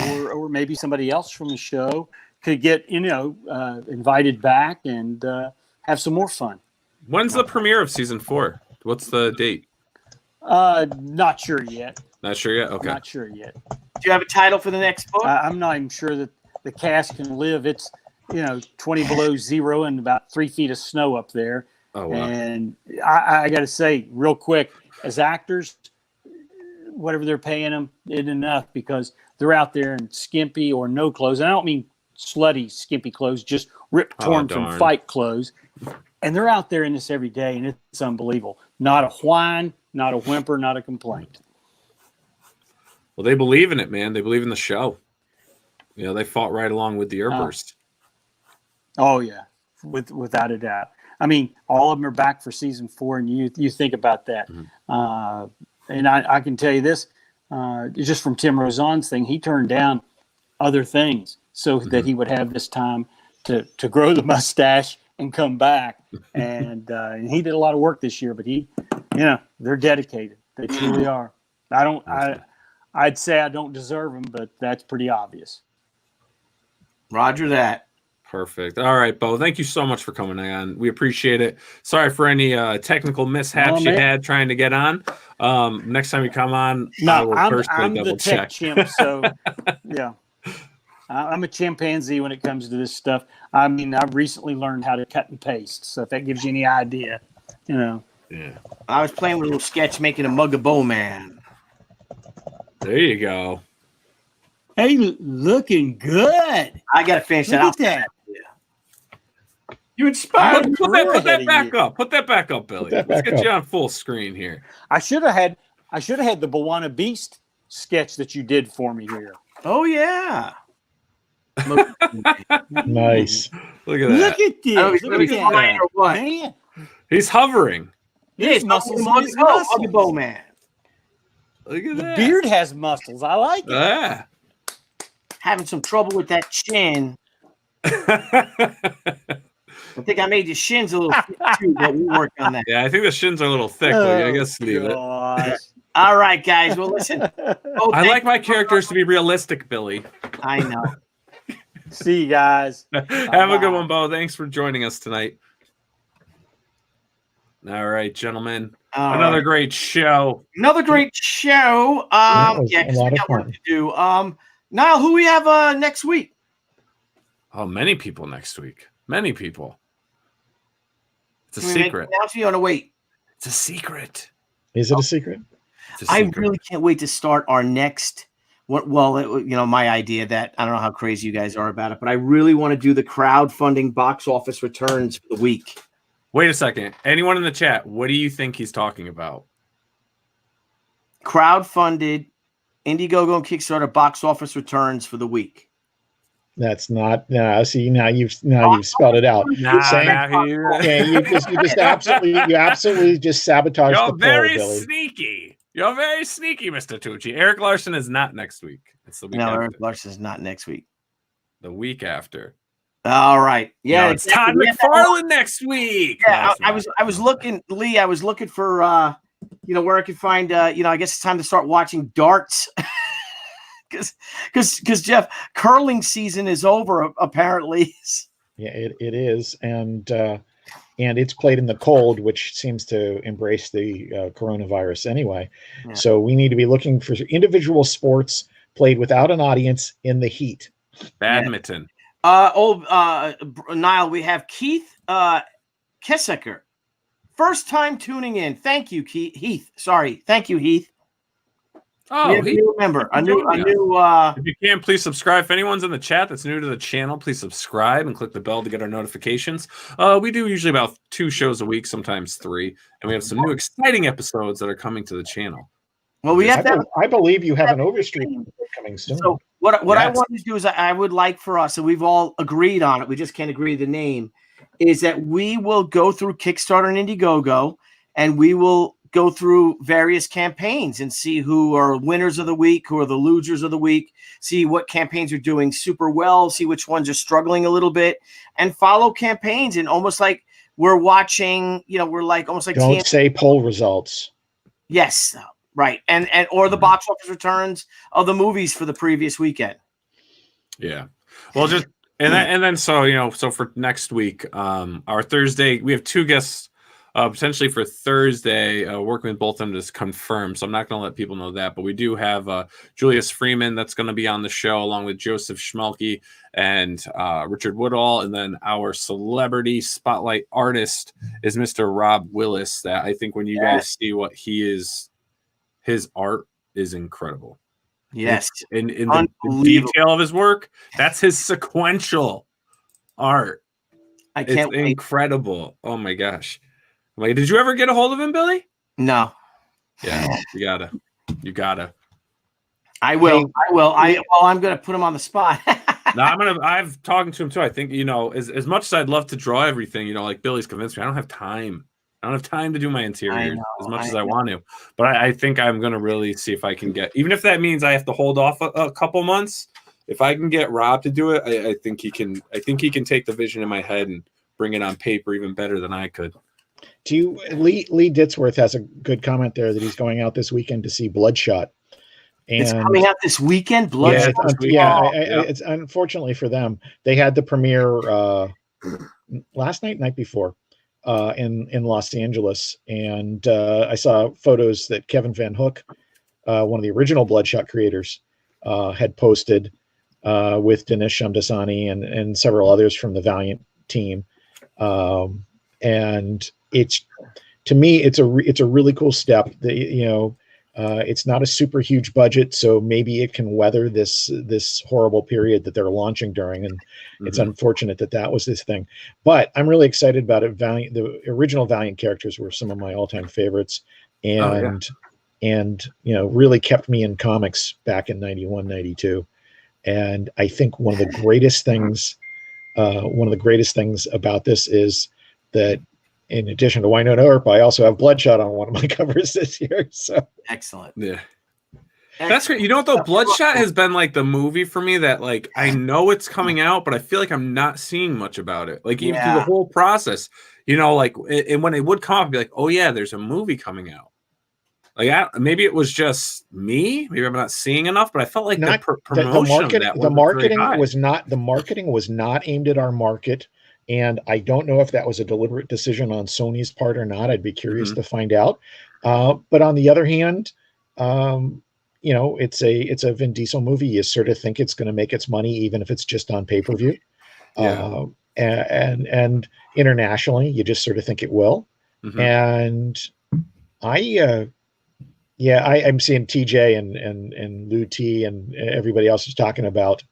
or maybe somebody else from the show could get invited back and have some more fun. When's the premiere of season 4? What's the date? Not sure yet. Not sure yet? Okay. Not sure yet. Do you have a title for the next book? I'm not even sure that the cast can live. It's 20 below zero and about 3 feet of snow up there. Oh, wow. And I got to say real quick, as actors, whatever they're paying them isn't enough, because they're out there in skimpy or no clothes. And I don't mean slutty, skimpy clothes, just ripped, torn from fight clothes. And they're out there in this every day, and it's unbelievable. Not a whine, not a whimper, not a complaint. Well, they believe in it, man. They believe in the show. They fought right along with the Earpers. Oh, yeah, without a doubt. I mean, all of them are back for season 4, and you think about that. And I can tell you this, just from Tim Rozon's thing, he turned down other things so that he would have this time to grow the mustache and come back. And he did a lot of work this year, but they're dedicated. They truly are. I'd say I don't deserve them, but that's pretty obvious. Roger that. Perfect. All right, Beau, thank you so much for coming on. We appreciate it. Sorry for any technical mishaps you had trying to get on. Next time you come on, I will personally double check. Tech chimp, so yeah. I'm a chimpanzee when it comes to this stuff. I mean, I've recently learned how to cut and paste, so if that gives you any idea, Yeah. I was playing with a little sketch making a Muggabow man. There you go. Hey, looking good. I gotta finish that. Look at that. You inspired me. Put that back up. Put that back up, Billy. Let's get you on full screen here. I should have had the Bawana Beast sketch that you did for me here. Oh yeah. Nice. Look at that. Look at this. Oh, Look at that. or what? Man. He's hovering. There's muscles on his muscles. Beau man. Look at The that. beard has muscles. I like it. Yeah. Having some trouble with that chin. I think I made your shins a little thick too, but we'll work on that. Yeah, I think the shins are a little thick. I guess leave it. All right, guys. Well, listen. I like my characters to be realistic, Billy. I know. See you guys. Have a good one, Beau. Thanks for joining us tonight. All right, gentlemen. Another great show. Another great show. Yeah, because we got work to do. Niall, who we have next week? Oh, many people next week. Many people. It's a Can we secret. Now you want to wait. It's a secret. Is it a secret? It's a secret. I really can't wait to start our next. My idea that I don't know how crazy you guys are about it, but I really want to do the crowdfunding box office returns for the week. Wait a second. Anyone in the chat, what do you think he's talking about? Crowdfunded Indiegogo and Kickstarter box office returns for the week. That's not. No, see now you've spelled it out. You absolutely just sabotaged the poll, very Billy. sneaky. You're very sneaky, Mr. Tucci. Eric Larson is not next week. It's the week after. Eric Larson is not next week. The week after. All right. Yeah, no, it's Todd McFarlane next week. Yeah, I was looking, Lee. I was looking for where I could find I guess it's time to start watching darts. Because Jeff, curling season is over apparently. Yeah, it is, and it's played in the cold, which seems to embrace the coronavirus anyway. Yeah. So we need to be looking for individual sports played without an audience in the heat. Badminton. Niall, we have Keith Kissaker. First time tuning in. Thank you, Heath. Sorry, thank you, Heath. Oh, you remember a new. If you can, please subscribe. If anyone's in the chat that's new to the channel, please subscribe and click the bell to get our notifications. We do usually about 2 shows a week, sometimes 3, and we have some new exciting episodes that are coming to the channel. Well, I believe you have an overstream coming soon. So what I want to do is I would like for us, and we've all agreed on it. We just can't agree the name. Is that we will go through Kickstarter and Indiegogo, and we will go through various campaigns and see who are winners of the week, who are the losers of the week, see what campaigns are doing super well, see which ones are struggling a little bit, and follow campaigns. And almost like we're watching, we're like almost like don't say poll results. Yes, right, and or the box office returns of the movies for the previous weekend. Yeah, well, just and then so for next week, our Thursday we have 2 guests. Potentially for Thursday, working with both of them to confirm. So I'm not going to let people know that. But we do have Julius Freeman that's going to be on the show, along with Joseph Schmelke and Richard Woodall. And then our celebrity spotlight artist is Mr. Rob Willis. That I think when you guys see what he is, his art is incredible. Yes. In the detail of his work, that's his sequential art. I can't wait. Incredible. Oh, my gosh. Like, did you ever get a hold of him, Billy? No. Yeah, you gotta. I will. I'm gonna put him on the spot. No, I've talked to him too. I think as much as I'd love to draw everything, like Billy's convinced me, I don't have time. I don't have time to do my interiors as much as I want to. But I think I'm gonna really see if I can get, even if that means I have to hold off a couple months. If I can get Rob to do it, I think he can. I think he can take the vision in my head and bring it on paper even better than I could. Lee Ditzworth has a good comment there that he's going out this weekend to see Bloodshot. And it's coming out this weekend. Bloodshot. It's unfortunately for them. They had the premiere night before in Los Angeles, and I saw photos that Kevin Van Hook, one of the original Bloodshot creators, had posted with Dinesh Shamdasani and several others from the Valiant team, and to me it's a really cool step that It's not a super huge budget, so maybe it can weather this horrible period that they're launching during. And it's unfortunate that was this thing. But I'm really excited about it. Valiant, the original Valiant characters were some of my all-time favorites, and really kept me in comics back in 91, 92. And I think one of the greatest things about this is that, in addition to Winona Earp, I also have Bloodshot on one of my covers this year. So excellent. Yeah. That's great. You know what though? Bloodshot has been like the movie for me that like I know it's coming out, but I feel like I'm not seeing much about it. Like even through the whole process, like and when it would come up, I'd be like, oh yeah, there's a movie coming out. Like maybe it was just me. Maybe I'm not seeing enough, but I felt like the promotion the marketing was not aimed at our market. And I don't know if that was a deliberate decision on Sony's part or not. I'd be curious to find out. But on the other hand, it's a Vin Diesel movie. You sort of think it's going to make its money, even if it's just on pay-per-view. And internationally, you just sort of think it will. And I'm seeing TJ and Lou T and everybody else is talking about,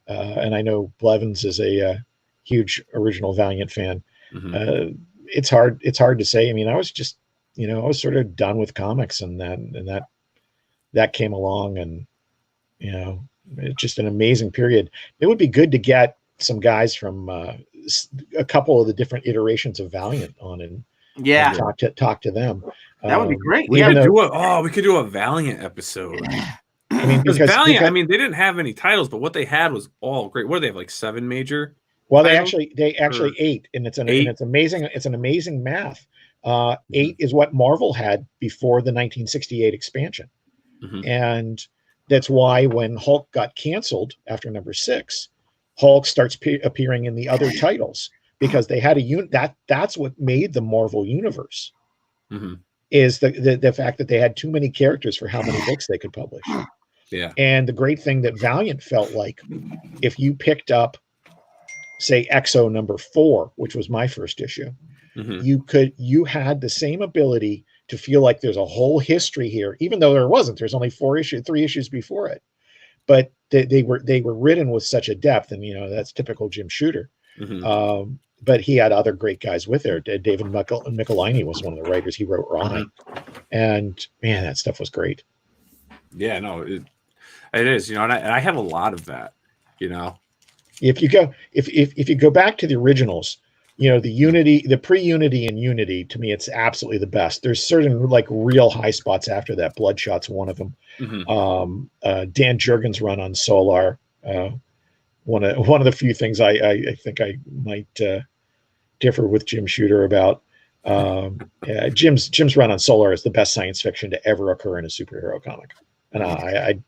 and I know Blevins is a huge original Valiant fan. It's hard to say. I mean, I was just, I was sort of done with comics, and that came along, and it's just an amazing period. It would be good to get some guys from a couple of the different iterations of Valiant on and talk to them. That would be great. We could do a Valiant episode. I mean, because Valiant, they didn't have any titles, but what they had was all great. What do they have, like 7 major? Well, they actually 8, and it's amazing. It's an amazing math. 8 is what Marvel had before the 1968 expansion, and that's why when Hulk got canceled after number 6, Hulk starts appearing in the other titles, because they had a unit that's what made the Marvel universe. Is the fact that they had too many characters for how many books they could publish. Yeah, and the great thing that Valiant felt like, if you picked up, say, XO number 4, which was my first issue, you had the same ability to feel like there's a whole history here, even though there wasn't. There's only 3 issues before it, but they were written with such a depth, and that's typical Jim Shooter. But he had other great guys with there. David Michelinie was one of the writers. He wrote Ronnie, and man, that stuff was great. Yeah, no, it is. And I have a lot of that. If you go back to the originals, the pre-Unity and Unity, to me, it's absolutely the best. There's certain like real high spots after that. Bloodshot's one of them. Dan Jurgens' run on Solar, one of the few things I think I might differ with Jim Shooter about. Jim's run on Solar is the best science fiction to ever occur in a superhero comic, and I'd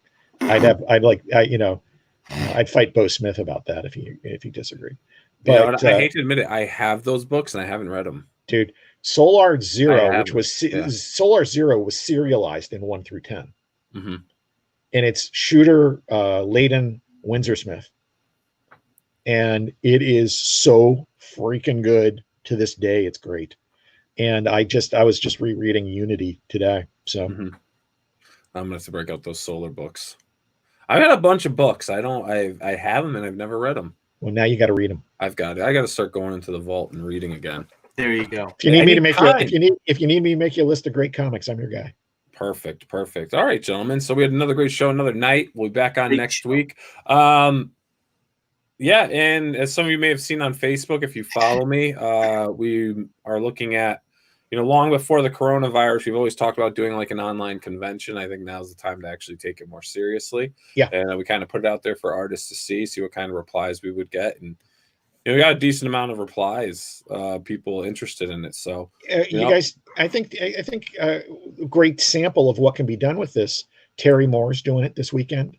fight Beau Smith about that if he disagreed. But I hate to admit it, I have those books and I haven't read them. Dude, Solar Zero, Solar Zero was serialized in 1 through 10, and it's Shooter, Layden, Windsor Smith, and it is so freaking good to this day. It's great, and I was just rereading Unity today, so I'm gonna have to break out those Solar books. I've got a bunch of books. I have them and I've never read them. Well, now you got to read them. I got to start going into the vault and reading again. There you go. If you need me to make you a list of great comics, I'm your guy. Perfect. All right, gentlemen. So we had another great show, another night. We'll be back on next week. And as some of you may have seen on Facebook, if you follow me, we are looking at, long before the coronavirus, we've always talked about doing like an online convention. I think now's the time to actually take it more seriously. Yeah. And we kind of put it out there for artists to see what kind of replies we would get. And we got a decent amount of replies, people interested in it. So you guys, I think a great sample of what can be done with this. Terry Moore's doing it this weekend.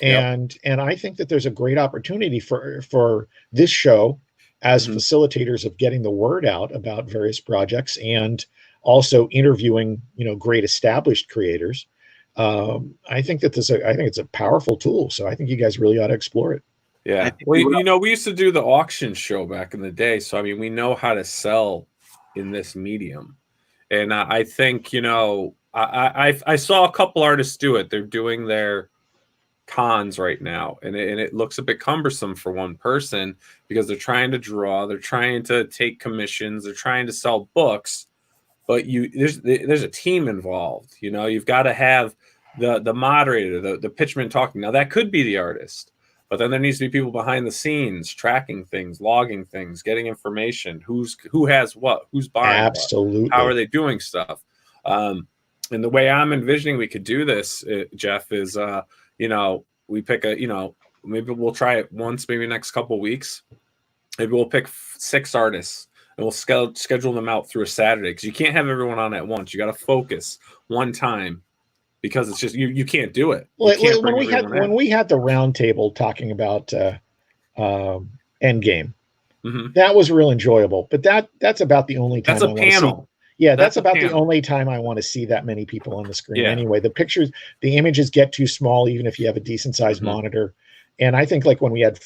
And I think that there's a great opportunity for this show as facilitators of getting the word out about various projects, and also interviewing, great established creators. I think it's a powerful tool. So I think you guys really ought to explore it. Yeah. Well, we used to do the auction show back in the day. So, we know how to sell in this medium. And I think, I saw a couple artists do it. They're doing their cons right now, and it looks a bit cumbersome for one person because they're trying to draw, they're trying to take commissions, they're trying to sell books, but there's a team involved. You know, you've got to have the moderator, the pitchman talking. Now that could be the artist, but then there needs to be people behind the scenes tracking things, logging things, getting information, who has what, who's buying absolutely what, how are they doing stuff. And the way I'm envisioning we could do this, Jeff, is you know, we pick maybe we'll try it once, maybe next couple of weeks. Maybe we'll pick 6 artists and we'll schedule them out through a Saturday, because you can't have everyone on at once. You got to focus one time, because it's just you can't do it. When we had the round table talking about Endgame, that was real enjoyable. But that's about the only time. That's a panel. Yeah, that's about the only time I want to see that many people on the screen. Yeah. Anyway, the pictures, the images get too small, even if you have a decent sized monitor. And I think like when we had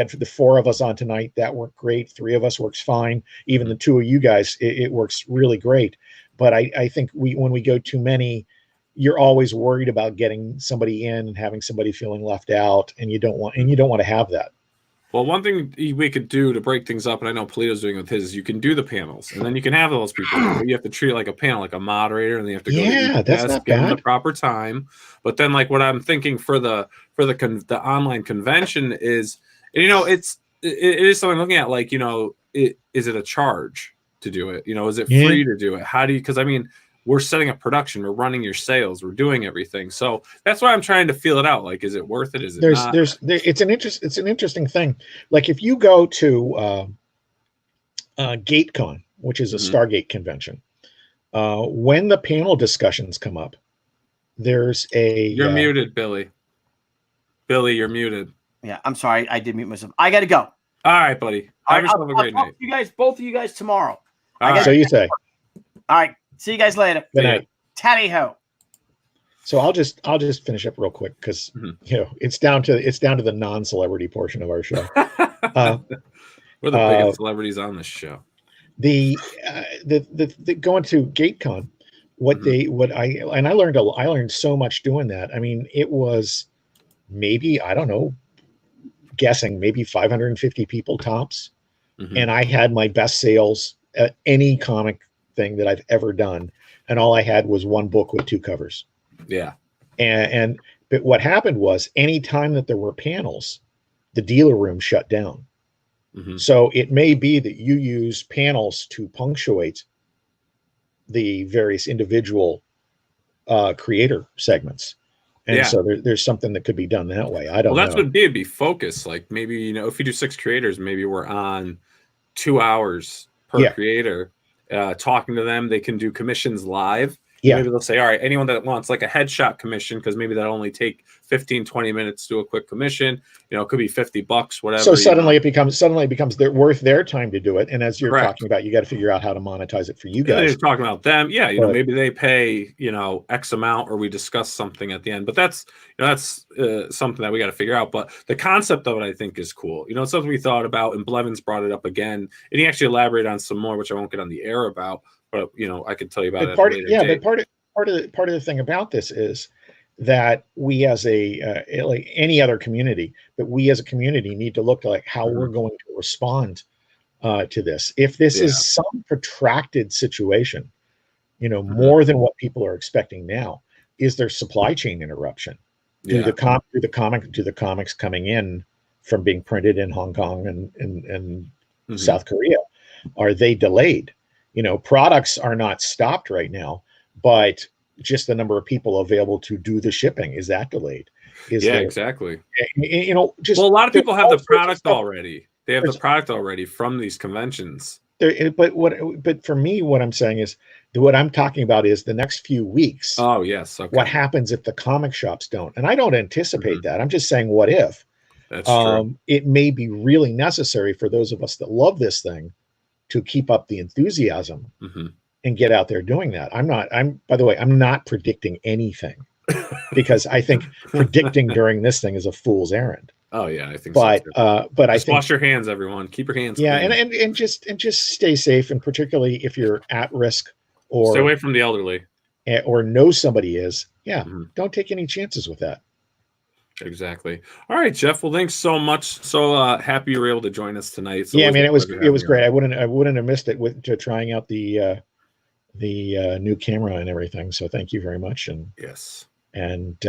the 4 of us on tonight, that worked great. 3 of us works fine. Even the 2 of you guys, it works really great. But I think when we go too many, you're always worried about getting somebody in and having somebody feeling left out, and you don't want to have that. Well, one thing we could do to break things up, and I know Polito's doing with his, is you can do the panels, and then you can have those people. You have to treat it like a panel, like a moderator, and then you have to go to that's not give them bad. the proper time. But then, like what I'm thinking for the online convention is, you know, it is something I'm looking at. Like, you know, is it a charge to do it? You know, is it free to do it? How do you? Because I mean, we're setting up production, we're running your sales, we're doing everything. So that's why I'm trying to feel it out. Like, is it worth it? Is it not? It's an interesting thing. Like if you go to GateCon, which is a Stargate convention, when the panel discussions come up, there's You're muted, Billy. Billy, you're muted. Yeah, I'm sorry. I did mute myself. I got to go. All right, buddy. Have yourself a great night. You guys, both of you guys tomorrow. So you say. All right. See you guys later. Good night. Tally ho. So I'll just finish up real quick, because you know it's down to the non-celebrity portion of our show. We're the biggest celebrities on this show. The going to GateCon, I learned so much doing that. I mean, it was maybe, I don't know, guessing maybe 550 people tops, and I had my best sales at any comic thing that I've ever done, and all I had was 1 book with 2 covers. Yeah. But what happened was, any time that there were panels, the dealer room shut down. So it may be that you use panels to punctuate the various individual creator segments. And so there's something that could be done that way. I don't know. Well, that's what it'd be focus. Like maybe, you know, if you do 6 creators, maybe we're on 2 hours per creator. Talking to them, they can do commissions live. Maybe they'll say, all right, anyone that wants like a headshot commission, because maybe that'll only take 15-20 minutes to do a quick commission, you know, it could be $50, whatever. So suddenly it becomes worth their time to do it. And as you're talking about, you got to figure out how to monetize it for you guys. You're talking about them. Yeah. You know, maybe they pay, you know, X amount, or we discuss something at the end, but that's something that we got to figure out. But the concept of it, I think, is cool. You know, it's something we thought about, and Blevins brought it up again, and he actually elaborated on some more, which I won't get on the air about, but you know, I could tell you about it. Part of the thing about this is that we, as like any other community, that we as a community need to look like how we're going to respond to this. If this is some protracted situation, you know, more than what people are expecting now, is there supply chain interruption? Do the comics coming in from being printed in Hong Kong and South Korea, are they delayed? You know, products are not stopped right now, but just the number of people available to do the shipping, is that delayed? Exactly. You know, a lot of people have the product already. They have the product already from these conventions. But for me, what I'm saying is, what I'm talking about is the next few weeks. Oh yes. Okay. What happens if the comic shops don't? And I don't anticipate that. I'm just saying, what if? That's true. It may be really necessary for those of us that love this thing to keep up the enthusiasm and get out there doing that. By the way, I'm not predicting anything, because I think predicting during this thing is a fool's errand. Oh yeah, I think but so. But just wash your hands, everyone. Keep your hands clean. and just stay safe, and particularly if you're at risk, or stay away from the elderly. or know somebody is, don't take any chances with that. Exactly. All right, Jeff. Well, thanks so much. So happy you were able to join us tonight. Yeah, man, it was great. I wouldn't have missed it with trying out the new camera and everything. So thank you very much. And yes, and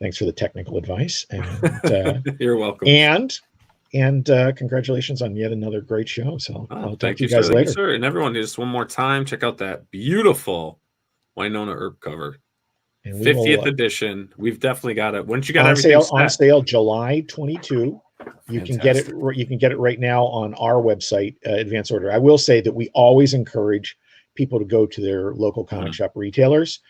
thanks for the technical advice. And you're welcome. And congratulations on yet another great show. So I'll talk to you guys later. Sir. And everyone, just one more time, check out that beautiful Winona herb cover. 50th edition. We've definitely got it. Once you got on sale July 22. You can get it. You can get it right now on our website, advance order. I will say that we always encourage people to go to their local comic shop retailers.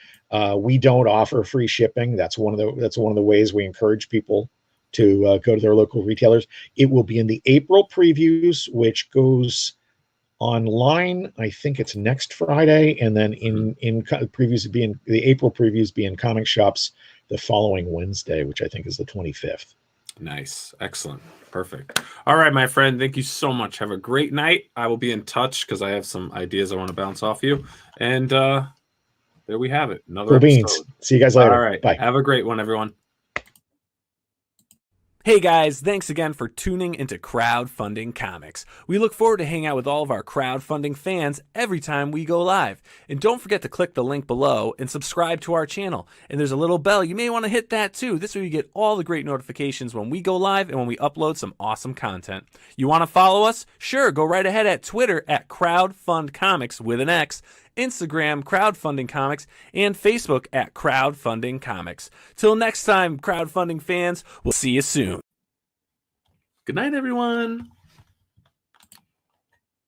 We don't offer free shipping. That's one of the ways we encourage people to go to their local retailers. It will be in the April previews, which goes online. I think it's next Friday, and then in previews the April previews be in comic shops the following Wednesday, which I think is the 25th. Nice. Excellent. Perfect. All right, my friend. Thank you so much. Have a great night. I will be in touch because I have some ideas I want to bounce off you. And there we have it. Another episode. Beans. See you guys later. All right. Bye. Have a great one, everyone. Hey guys, thanks again for tuning into Crowdfunding Comics. We look forward to hanging out with all of our crowdfunding fans every time we go live. And don't forget to click the link below and subscribe to our channel. And there's a little bell. You may want to hit that too. This way you get all the great notifications when we go live and when we upload some awesome content. You want to follow us? Sure, go right ahead at Twitter at CrowdFundComics with an X, Instagram Crowdfunding Comics, and Facebook at Crowdfunding Comics. Till next time, crowdfunding fans, we'll see you soon. Good night, everyone.